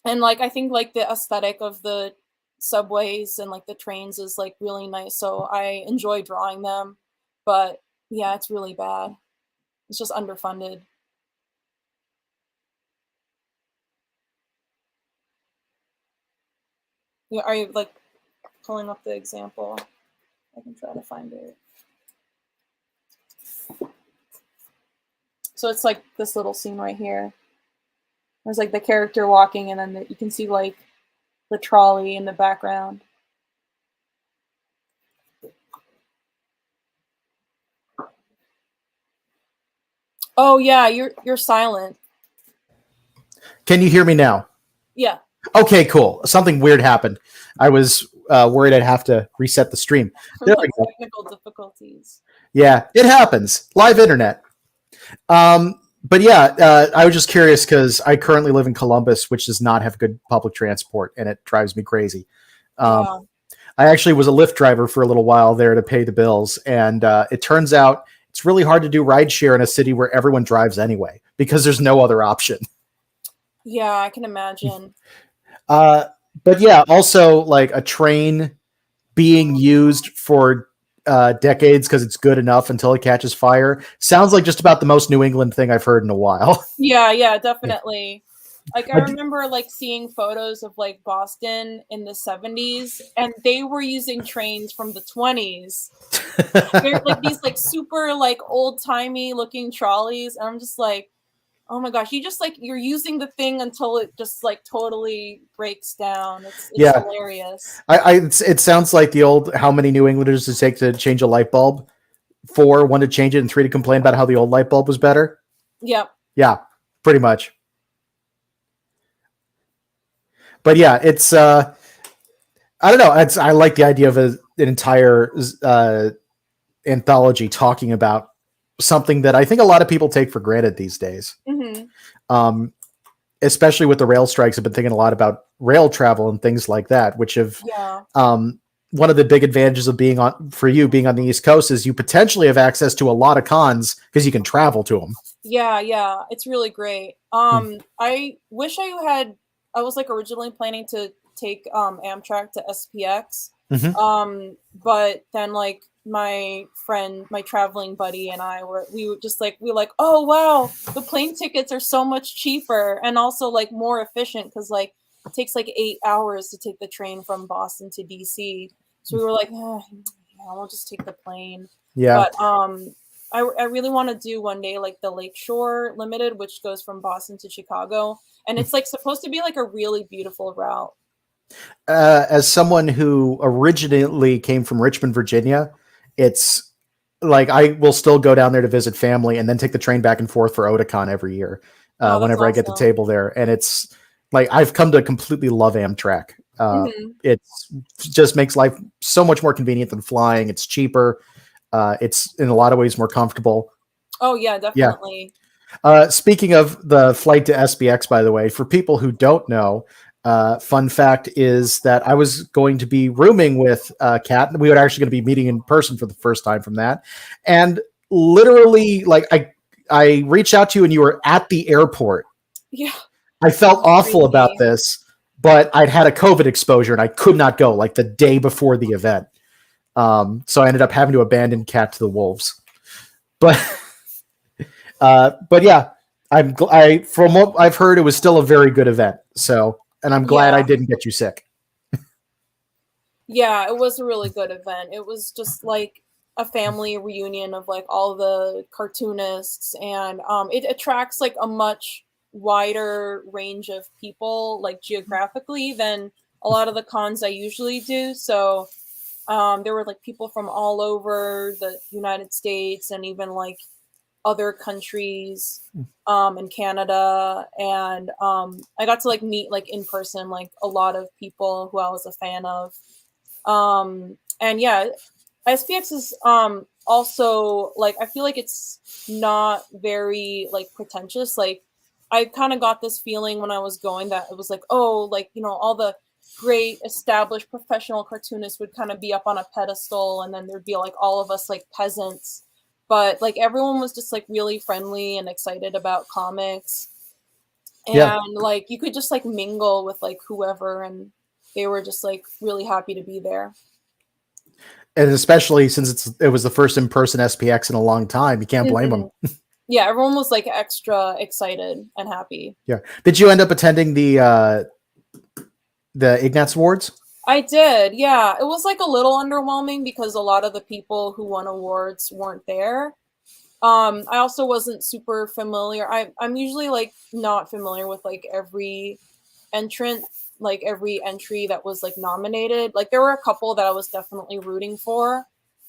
and like I think like the aesthetic of the subways and like the trains is like really nice, so I enjoy drawing them. But yeah, it's really bad. It's just underfunded. Yeah, are you like pulling up the example? I can try to find it. So it's like this little scene right here. There's like the character walking, and then you can see like the trolley in the background. Oh yeah, you're silent. Can you hear me now? Yeah. Okay, cool. Something weird happened. I was worried I'd have to reset the stream. There we go. Technical difficulties. Yeah, it happens. Live internet. But yeah, I was just curious because I currently live in Columbus, which does not have good public transport, and it drives me crazy. Um, Yeah. I actually was a Lyft driver for a little while there to pay the bills, and it turns out it's really hard to do rideshare in a city where everyone drives anyway because there's no other option. Yeah, I can imagine. Uh, but yeah, also like a train being used for decades because it's good enough until it catches fire sounds like just about the most New England thing I've heard in a while. Yeah, definitely. Like I I d- remember like seeing photos of like Boston in the 70s and they were using trains from the 20s. They're like these like super like old-timey looking trolleys and I'm just like, "Oh my gosh, you just like you're using the thing until it just like totally breaks down." It's yeah, hilarious. it sounds like the old how many New Englanders does it take to change a light bulb? Four, one to change it, and three to complain about how the old light bulb was better. Yep. Yeah, pretty much. But yeah, it's I don't know. I like the idea of an entire anthology talking about something that I think a lot of people take for granted these days. Mhm. Um, Especially with the rail strikes, I've been thinking a lot about rail travel and things like that, which have Yeah. one of the big advantages of being on for you being on the East Coast is you potentially have access to a lot of cons because you can travel to them. Yeah, it's really great. I wish I was like originally planning to take Amtrak to SPX. Mm-hmm. But then like my friend, my traveling buddy and I we were just like we were like, "Oh wow, the plane tickets are so much cheaper and also like more efficient cuz like it takes like 8 hours to take the train from Boston to DC." So we were like, yeah, we'll just take the plane." Yeah, But I really want to do one day like the Lakeshore Limited, which goes from Boston to Chicago, and it's like supposed to be like a really beautiful route. as someone who originally came from Richmond, Virginia, it's like I will still go down there to visit family and then take the train back and forth for Otakon every year Oh, that's whenever I get the awesome. table there. And it's like I've come to completely love Amtrak. Hmm. It just makes life so much more convenient than flying. It's cheaper. It's in a lot of ways more comfortable. Oh yeah, Yeah. definitely. Speaking of the flight to SBX, by the way, for people who don't know, fun fact is that I was going to be rooming with Kat, and we were actually going to be meeting in person for the first time from that. And literally, like I reached out to you, and you were at the airport. Yeah, I felt it's awful about crazy. this, but I'd had a COVID exposure, and I could not go like the day before the event. So I ended up having to abandon Kat to the wolves. But but yeah, from what I've heard, it was still a very good event. So, and I'm glad I Yeah, didn't get you sick. yeah, it was a really good event. It was just like a family reunion of like all the cartoonists, and it attracts like a much wider range of people, like geographically, than a lot of the cons I usually do. So there were like people from all over the United States and even like other countries in Canada. And I got to like meet like in person like a lot of people who I was a fan of. And yeah, SPX is also like I feel like it's not very like pretentious. Like I kind of got this feeling when I was going that it was like, oh, like you know, all the great established professional cartoonists would kind of be up on a pedestal and then there'd be like all of us like peasants. But like everyone was just like really friendly and excited about comics. Yeah, And like you could just like mingle with like whoever and they were just like really happy to be there. and especially since it was the first in person SPX in a long time, you can't blame them. Mhm. Yeah, everyone was like extra excited and happy. Yeah. Did you end up attending the Ignatz Awards? I did, yeah. It was like a little underwhelming because a lot of the people who won awards weren't there. I also wasn't super familiar. I'm usually like not familiar with like every entrant, like every entry that was like nominated. Like there were a couple that I was definitely rooting for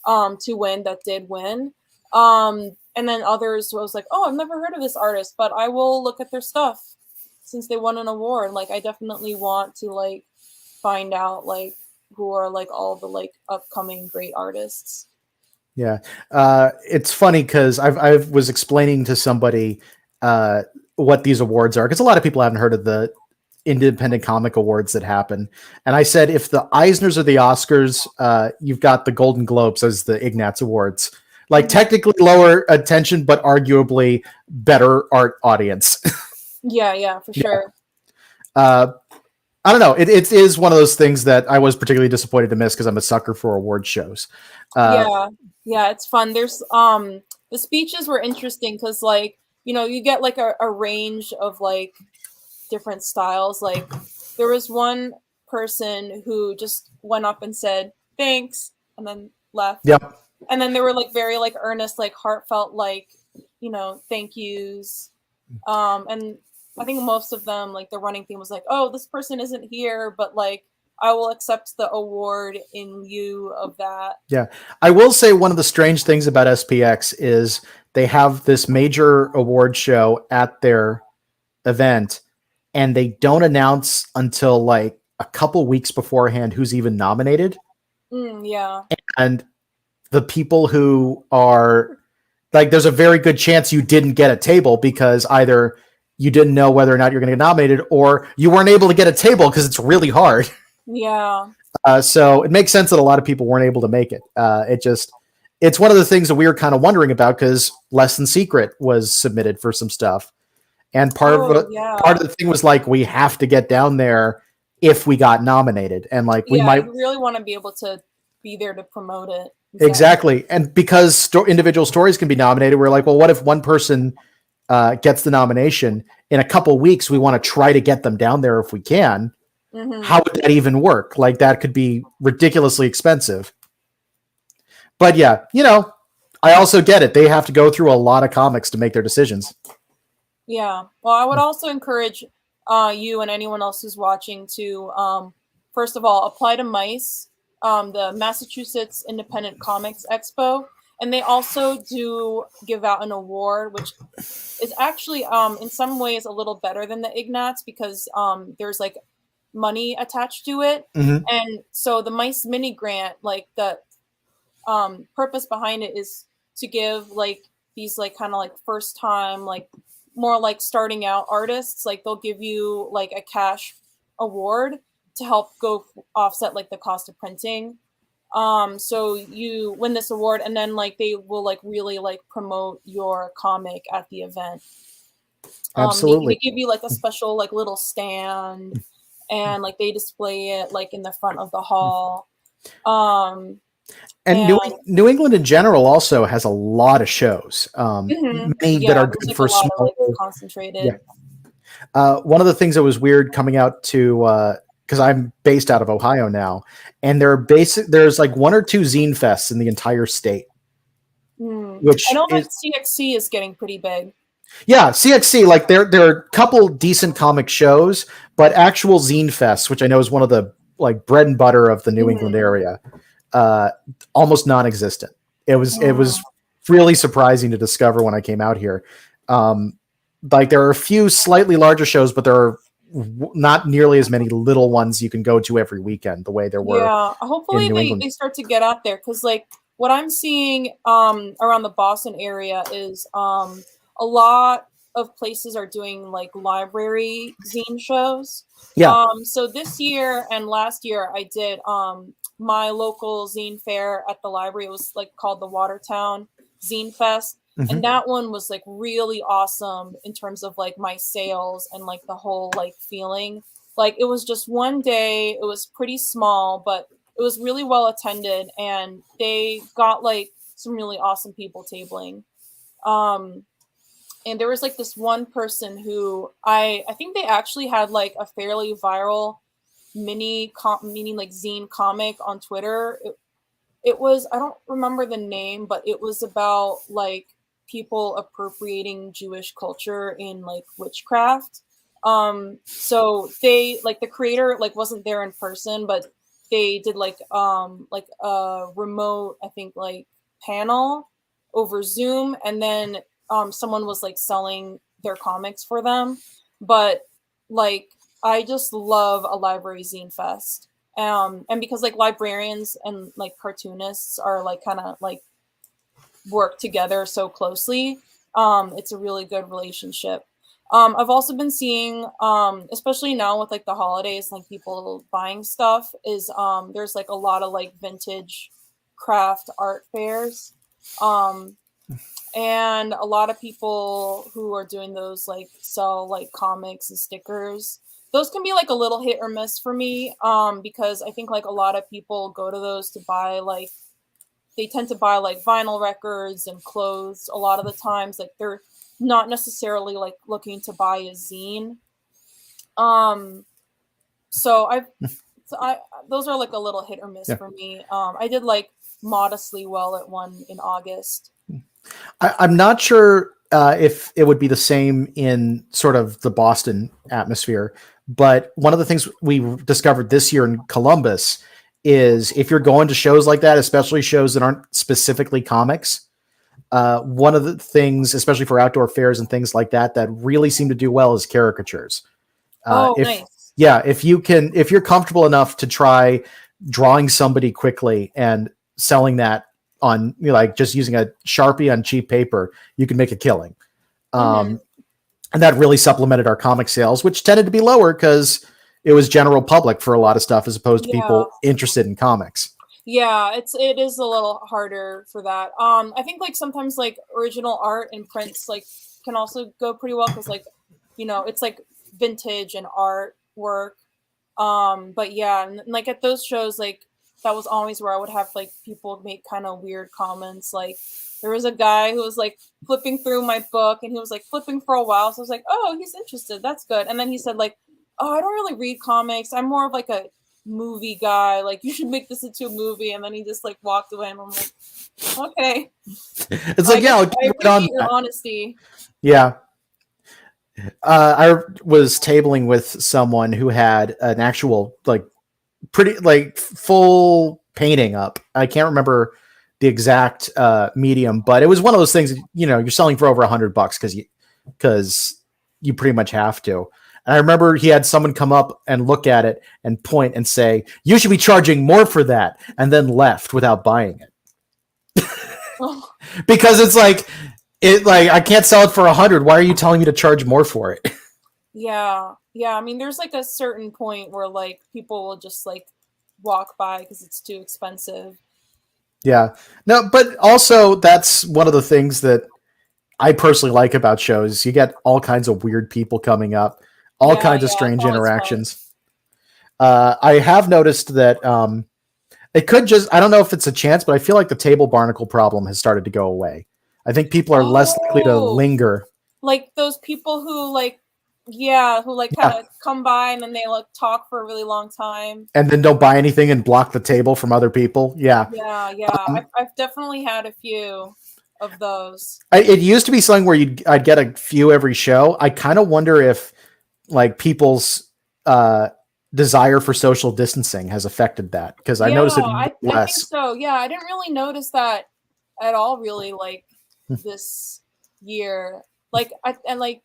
to win that did win. And then others who I was like, oh, I've never heard of this artist, but I will look at their stuff since they won an award. Like, I definitely want to like find out like who are like all the like upcoming great artists. Yeah. It's funny because I was explaining to somebody what these awards are, because a lot of people haven't heard of the independent comic awards that happen. And I said, if the Eisners or the Oscars, you've got the Golden Globes as the Ignatz Awards. Like, technically lower attention, but arguably better art audience. Yeah, for sure. I don't know. It is one of those things that I was particularly disappointed to miss because I'm a sucker for award shows. Yeah, it's fun. There's the speeches were interesting because like, you know, you get like a range of like different styles. Like there was one person who just went up and said thanks and then left. Yep. And then there were like very like earnest, like heartfelt, like, you know, thank yous. And I think most of them, like the running theme was like, oh, this person isn't here, but like I will accept the award in lieu of that. Yeah. I will say one of the strange things about SPX is they have this major award show at their event, and they don't announce until like a couple weeks beforehand who's even nominated. Yeah. And the people who are like, there's a very good chance you didn't get a table because either you didn't know whether or not you're going to get nominated, or you weren't able to get a table because it's really hard. Yeah. So it makes sense that a lot of people weren't able to make it. It's one of the things that we were kind of wondering about because Less Than Secret was submitted for some stuff. And part of the thing was like, we have to get down there if we got nominated. And like, we might you really want to be able to be there to promote it. Exactly. And because individual stories can be nominated, we're like, well, what if one person gets the nomination in a couple weeks? We want to try to get them down there if we can. How would that even work? Like, that could be ridiculously expensive. But yeah, you know, I also get it. They have to go through a lot of comics to make their decisions. Yeah. Well, I would also encourage you and anyone else who's watching to, first of all, apply to MICE, the Massachusetts Independent Comics Expo. And they also do give out an award, which is actually in some ways a little better than the Ignatz because there's like money attached to it. And so the MICE mini grant, like the purpose behind it is to give like these like kind of like first time, like more like starting out artists, like they'll give you like a cash award to help go offset like the cost of printing. So you win this award and then like they will like really like promote your comic at the event. Absolutely. They give you like a special like little stand and like they display it like in the front of the hall. And New England in general also has a lot of shows, many that are good like for small. Like, concentrated. One of the things that was weird coming out to because I'm based out of Ohio now, and there's like one or two zine fests in the entire state. Which I know that CXC is getting pretty big. Yeah, CXC, like there are a couple decent comic shows, but actual zine fests, which I know is one of the like bread and butter of the New England area, almost non-existent. It was really surprising to discover when I came out here. Like there are a few slightly larger shows, but there are not nearly as many little ones you can go to every weekend the way there were. Yeah, hopefully they start to get out there because like what I'm seeing around the Boston area is a lot of places are doing like library zine shows. Yeah. So this year and last year I did my local zine fair at the library. It was like called the Watertown Zine Fest. And that one was like really awesome in terms of like my sales and like the whole like feeling. Like it was just one day, it was pretty small, but it was really well attended and they got like some really awesome people tabling. And there was like this one person who I think they actually had like a fairly viral mini like zine comic on Twitter. It was, I don't remember the name, but it was about like people appropriating Jewish culture in like witchcraft. So they like the creator like wasn't there in person, but they did like a remote, I think like panel over Zoom, and then someone was like selling their comics for them. But like, I just love a library zine fest. And because like librarians and like cartoonists are like kind of like work together so closely, it's a really good relationship. I've also been seeing, especially now with like the holidays, like people buying stuff, is there's like a lot of like vintage craft art fairs. And a lot of people who are doing those like sell like comics and stickers. Those can be like a little hit or miss for me, because I think like a lot of people go to those to buy like, they tend to buy like vinyl records and clothes a lot of the times. Like they're not necessarily like looking to buy a zine. So I those are like a little hit or miss for me. I did like modestly well at one in August. I'm not sure if it would be the same in sort of the Boston atmosphere, but one of the things we discovered this year in Columbus is if you're going to shows like that, especially shows that aren't specifically comics, one of the things, especially for outdoor fairs and things like that, that really seem to do well is caricatures. Nice. Yeah, if you're comfortable enough to try drawing somebody quickly and selling that on, you know, like just using a Sharpie on cheap paper, you can make a killing. And that really supplemented our comic sales, which tended to be lower because it was general public for a lot of stuff as opposed to people interested in comics. Yeah, it is a little harder for that. I think like sometimes like original art and prints like can also go pretty well because like, you know, it's like vintage and artwork. But yeah, and like at those shows, like that was always where I would have like people make kind of weird comments. Like there was a guy who was like flipping through my book and he was like flipping for a while. So I was like, oh, he's interested. That's good. And then he said like, oh, I don't really read comics. I'm more of like a movie guy. Like you should make this into a movie. And then he just like walked away and I'm like, okay. It's like, I appreciate your honesty. Yeah. I was tabling with someone who had an actual like pretty like full painting up. I can't remember the exact medium, but it was one of those things, you know, you're selling for over $100 because you pretty much have to. And I remember he had someone come up and look at it and point and say, you should be charging more for that, and then left without buying it. Because it's like, I can't sell it for 100. Why are you telling me to charge more for it? Yeah. I mean, there's like a certain point where like people will just like walk by because it's too expensive. Yeah. No, but also that's one of the things that I personally like about shows. You get all kinds of weird people coming up, all kinds of strange interactions. I have noticed that it could just, I don't know if it's a chance, but I feel like the table barnacle problem has started to go away. I think people are less likely to linger. Like those people who like, kind of come by and then they like talk for a really long time. And then don't buy anything and block the table from other people. Yeah. I've definitely had a few of those. It used to be something where I'd get a few every show. I kind of wonder if like people's desire for social distancing has affected that, because I noticed it less. I think so. Yeah, I didn't really notice that at all. Really, like this year, I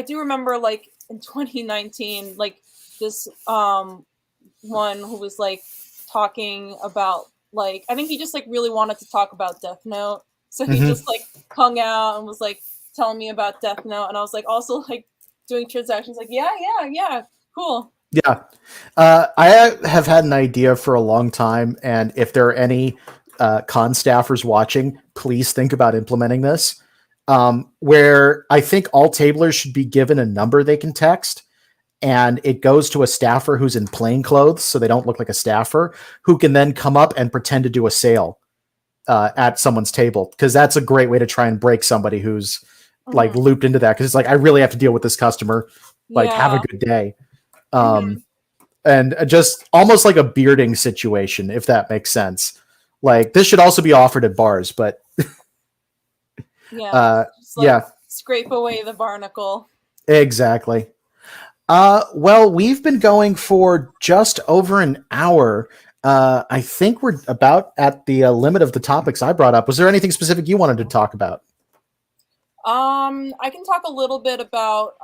do remember like in 2019, like this one who was like talking about like, I think he just like really wanted to talk about Death Note, so he just like hung out and was like telling me about Death Note, and I was like also like doing transactions like yeah, cool. Yeah. I have had an idea for a long time, and if there are any con staffers watching, please think about implementing this, where I think all tablers should be given a number they can text, and it goes to a staffer who's in plain clothes so they don't look like a staffer, who can then come up and pretend to do a sale at someone's table, because that's a great way to try and break somebody who's like looped into that, because it's like, I really have to deal with this customer, like have a good day. And just almost like a bearding situation, if that makes sense. Like this should also be offered at bars, but scrape away the barnacle. Exactly. Well, we've been going for just over an hour. I think we're about at the limit of the topics I brought up. Was there anything specific you wanted to talk about? I can talk a little bit about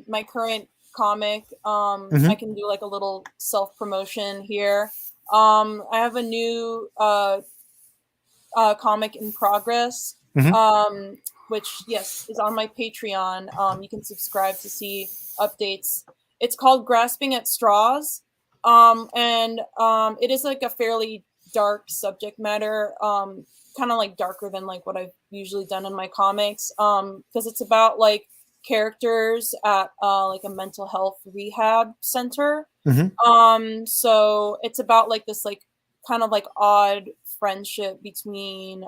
my current comic. I can do like a little self-promotion here. I have a new comic in progress, which, yes, is on my Patreon. You can subscribe to see updates. It's called Grasping at Straws. And it is like a fairly dark subject matter, kind of like darker than like what I've usually done in my comics, because it's about like characters at like a mental health rehab center. So it's about like this like kind of like odd friendship between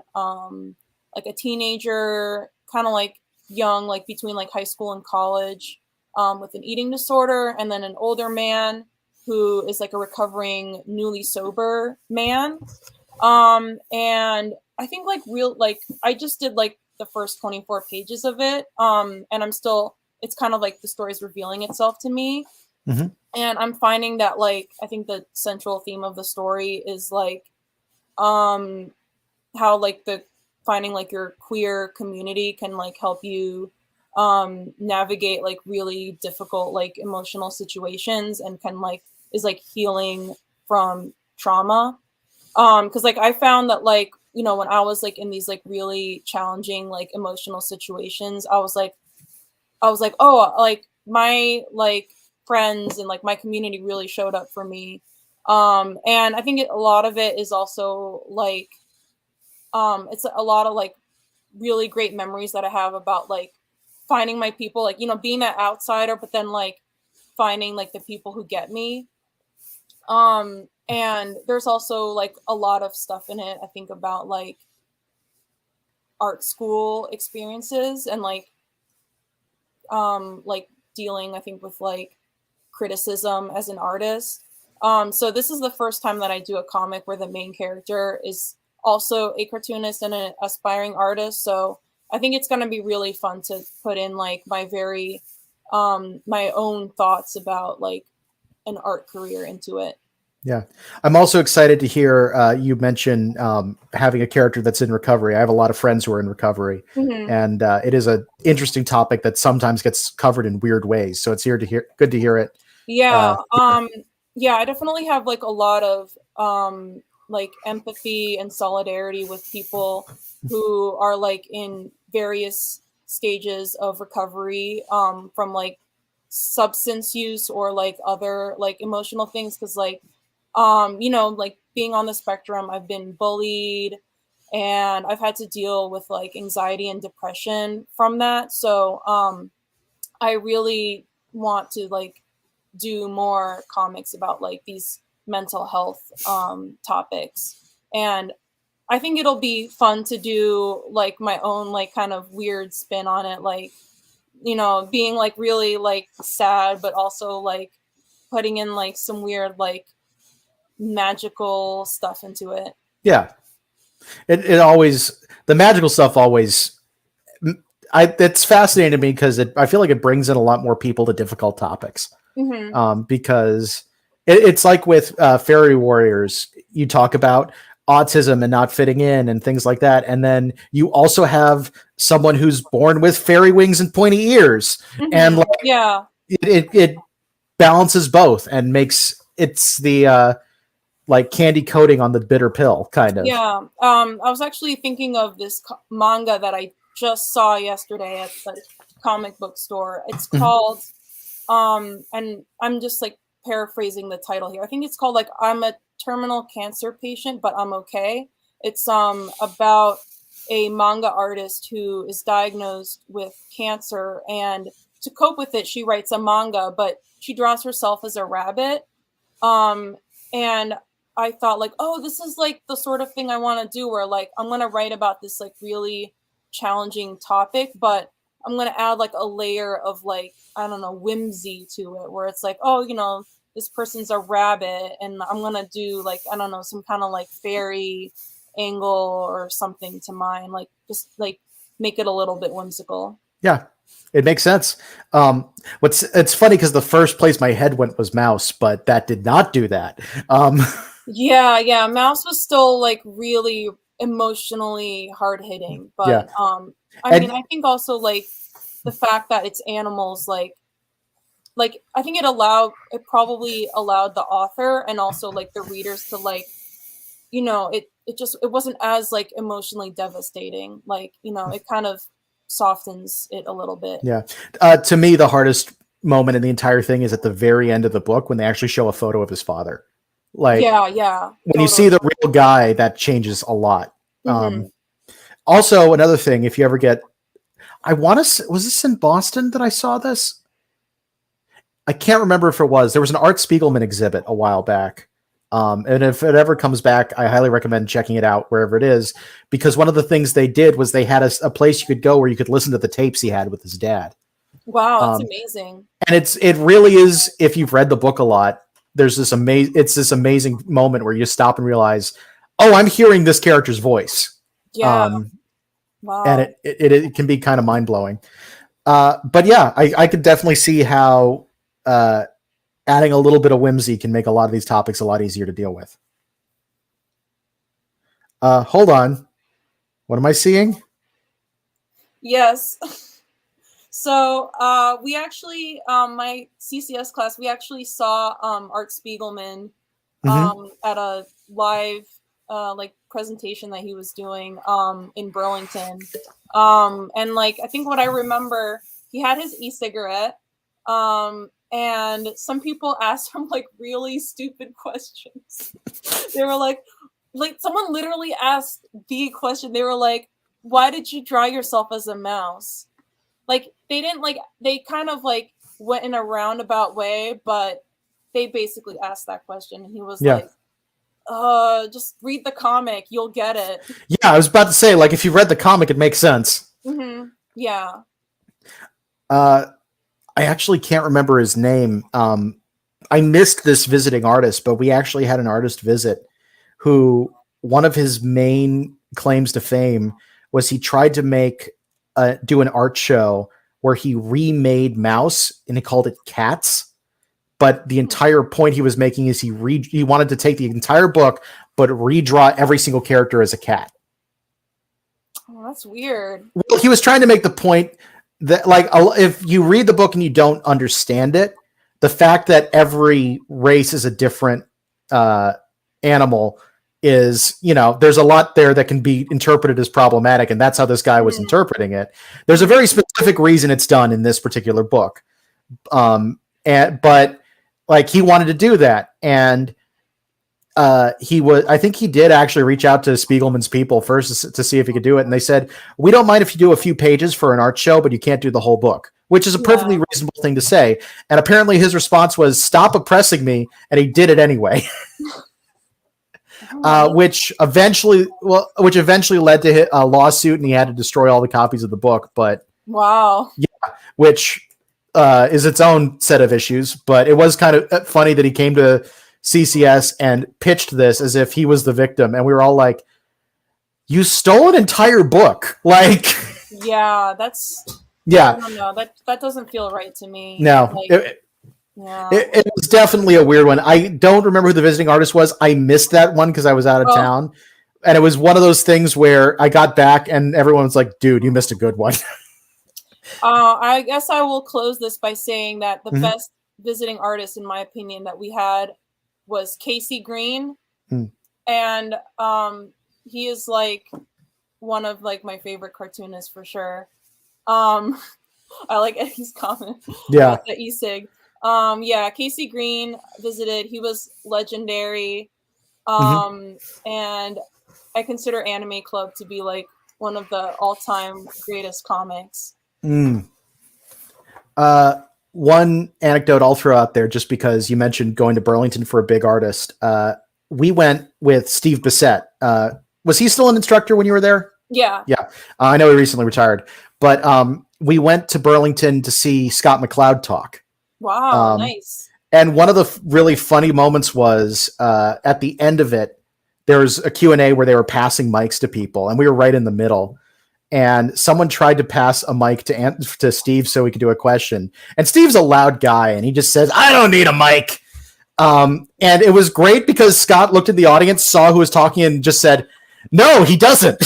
like a teenager, kind of like young, like between like high school and college, with an eating disorder, and then an older man who is like a recovering newly sober man. And I think like I just did like the first 24 pages of it. And it's kind of like the story's revealing itself to me. And I'm finding that like, I think the central theme of the story is like, how like finding like your queer community can like help you navigate like really difficult like emotional situations, and can like is like healing from trauma. Because like I found that like, you know, when I was like in these like really challenging like emotional situations, I was like, oh, like my like friends and like my community really showed up for me. And I think a lot of it is also like, it's a lot of like really great memories that I have about like finding my people, like, you know, being that outsider, but then like finding like the people who get me. And there's also like a lot of stuff in it, I think, about like art school experiences and like dealing, I think, with like criticism as an artist. So this is the first time that I do a comic where the main character is also a cartoonist and an aspiring artist. So I think it's going to be really fun to put in like my very my own thoughts about like an art career into it. Yeah. I'm also excited to hear you mention having a character that's in recovery. I have a lot of friends who are in recovery, and it is an interesting topic that sometimes gets covered in weird ways. So it's good to hear it. Yeah. Yeah, I definitely have like a lot of like empathy and solidarity with people who are like in various stages of recovery from like substance use or like other like emotional things. Because like you know, like being on the spectrum, I've been bullied and I've had to deal with like anxiety and depression from that. So I really want to like do more comics about like these mental health topics. And I think it'll be fun to do like my own like kind of weird spin on it, like, you know, being like really like sad, but also like putting in like some weird like magical stuff into it. Yeah. It always, the magical stuff always, it's fascinating to me because I feel like it brings in a lot more people to difficult topics. Because it's like with Fairy Warriors, you talk about autism and not fitting in and things like that. And then you also have someone who's born with fairy wings and pointy ears. And like, yeah, it balances both and makes it's the like candy coating on the bitter pill kind of. Yeah. I was actually thinking of this manga that I just saw yesterday at the comic book store. It's called and I'm just like paraphrasing the title here. I think it's called like I'm a terminal cancer patient, but I'm okay. It's about a manga artist who is diagnosed with cancer, and to cope with it, she writes a manga, but she draws herself as a rabbit. And I thought like, oh, this is like the sort of thing I want to do, where like I'm going to write about this like really challenging topic, but I'm going to add like a layer of like, I don't know, whimsy to it, where it's like, oh, you know, this person's a rabbit, and I'm going to do like, I don't know, some kind of like fairy angle or something to mine, like just like make it a little bit whimsical. Yeah, it makes sense. It's funny because the first place my head went was mouse, but that did not do that. Yeah. Mouse was still like really emotionally hard hitting, Yeah. but I mean, And I think also like the fact that it's animals, like I think it probably allowed the author and also like the readers to like, it wasn't as like emotionally devastating. Like, it kind of softens it a little bit. yeah, to me, the hardest moment in the entire thing is at the very end of the book when they actually show a photo of his father. Like Yeah, when you totally. see the real guy, that changes a lot. Hmm. Also, another thing, if you ever get, I want to, was this in Boston that I saw this? I can't remember if it was. There was an Art Spiegelman exhibit a while back. And if it ever comes back, I highly recommend checking it out wherever it is, because one of the things they did was they had a place you could go where you could listen to the tapes he had with his dad. Wow, that's Um, amazing. and it really is, if you've read the book a lot, there's this amazing moment where you stop and realize, oh, I'm hearing this character's voice. Yeah, Um, and wow. it can be kind of mind blowing. But yeah, I could definitely see how adding a little bit of whimsy can make a lot of these topics a lot easier to deal with. Hold on. What am I seeing? Yes. So we actually, my CCS class, we actually saw Art Spiegelman Mm-hmm. at a live like presentation that he was doing in Burlington. And like I think what I remember, he had his e-cigarette, and some people asked him like really stupid questions. They were like someone literally asked the question. They were like, "Why did you draw yourself as a mouse?" Like they didn't like they kind of like went in a roundabout way, but they basically asked that question, and he was Yeah. like, just read the comic, you'll get it." Yeah, I was about to say, like, if you read the comic, it makes sense. Yeah. Uh, I actually can't remember his name. I missed this visiting artist, but we actually had an artist visit who, one of his main claims to fame was he tried to do an art show where he remade Mouse and he called it Cats. But the entire point he was making is he wanted to take the entire book but redraw every single character as a cat. Oh, that's weird. Well, he was trying to make the point that, like, if you read the book and you don't understand it, the fact that every race is a different animal is, there's a lot there that can be interpreted as problematic, and that's how this guy was interpreting it. There's a very specific reason it's done in this particular book, but like he wanted to do that, and I think he did actually reach out to Spiegelman's people first to see if he could do it, and they said, we don't mind if you do a few pages for an art show, but you can't do the whole book, which is a perfectly reasonable thing to say. And apparently his response was, stop oppressing me, and he did it anyway. Which eventually led to a lawsuit, and he had to destroy all the copies of the book. But wow, yeah, which is its own set of issues. But it was kind of funny that he came to CCS and pitched this as if he was the victim, and we were all like, "You stole an entire book!" Like, yeah, that's yeah, I don't know, that doesn't feel right to me. no. Like, It was definitely a weird one. I don't remember who the visiting artist was. I missed that one because I was out of town. And it was one of those things where I got back and everyone was like, dude, you missed a good one. I guess I will close this by saying that the best visiting artist, in my opinion, that we had was Casey Green. And he is like one of like my favorite cartoonists for sure. I like Eddie's comment. Yeah. About the e-cig. Yeah, Casey Green visited. He was legendary. And I consider Anime Club to be like one of the all-time greatest comics. One anecdote I'll throw out there, just because you mentioned going to Burlington for a big artist. We went with Steve Bissett. Was he still an instructor when you were there? Yeah. Yeah. I know he recently retired, but we went to Burlington to see Scott McCloud talk. Wow, nice. And one of the really funny moments was at the end of it, there was a Q&A where they were passing mics to people, and we were right in the middle. And someone tried to pass a mic to Steve so he could do a question. And Steve's a loud guy, and he just says, I don't need a mic. And it was great because Scott looked in the audience, saw who was talking, and just said, "No, he doesn't."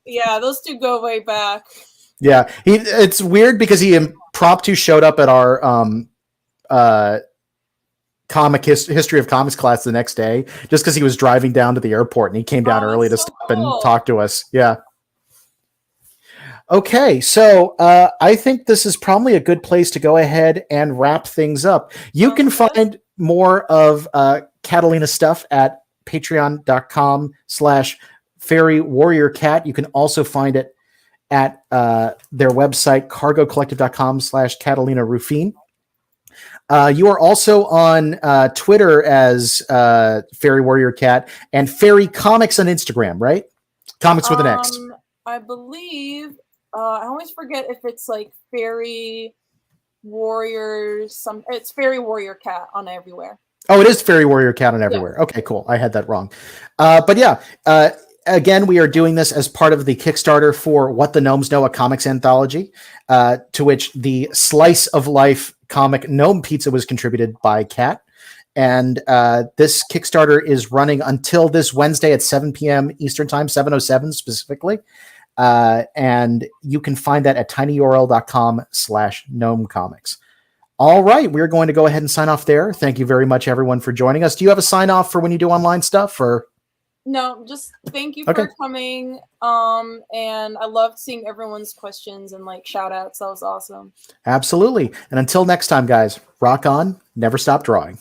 Yeah, those two go way back. Yeah, it's weird because he impromptu showed up at our history of comics class the next day, just because he was driving down to the airport, and he came down early to stop and talk to us. Yeah. Okay, so I think this is probably a good place to go ahead and wrap things up. You can find more of Catalina stuff at patreon.com/fairywarriorcat. You can also find it at their website, cargocollective.com/Catalina Rufín. You are also on Twitter as Fairy Warrior Cat and Fairy Comics on Instagram, right? Comics with an X. I believe. I always forget if it's like Fairy Warriors. It's Fairy Warrior Cat on everywhere. Oh, it is Fairy Warrior Cat on everywhere. Yeah. Okay, cool. I had that wrong. But yeah, again, we are doing this as part of the Kickstarter for What the Gnomes Know, a comics anthology, to which the slice of life comic Gnome Pizza was contributed by Kat. And this Kickstarter is running until this Wednesday at 7 p.m. Eastern Time, 7:07 specifically. And you can find that at tinyurl.com/gnomecomics. All right, we're going to go ahead and sign off there. Thank you very much, everyone, for joining us. Do you have a sign off for when you do online stuff, or? No, just thank you for coming. And I loved seeing everyone's questions and like shout outs. That was awesome. Absolutely. And until next time, guys, rock on, never stop drawing.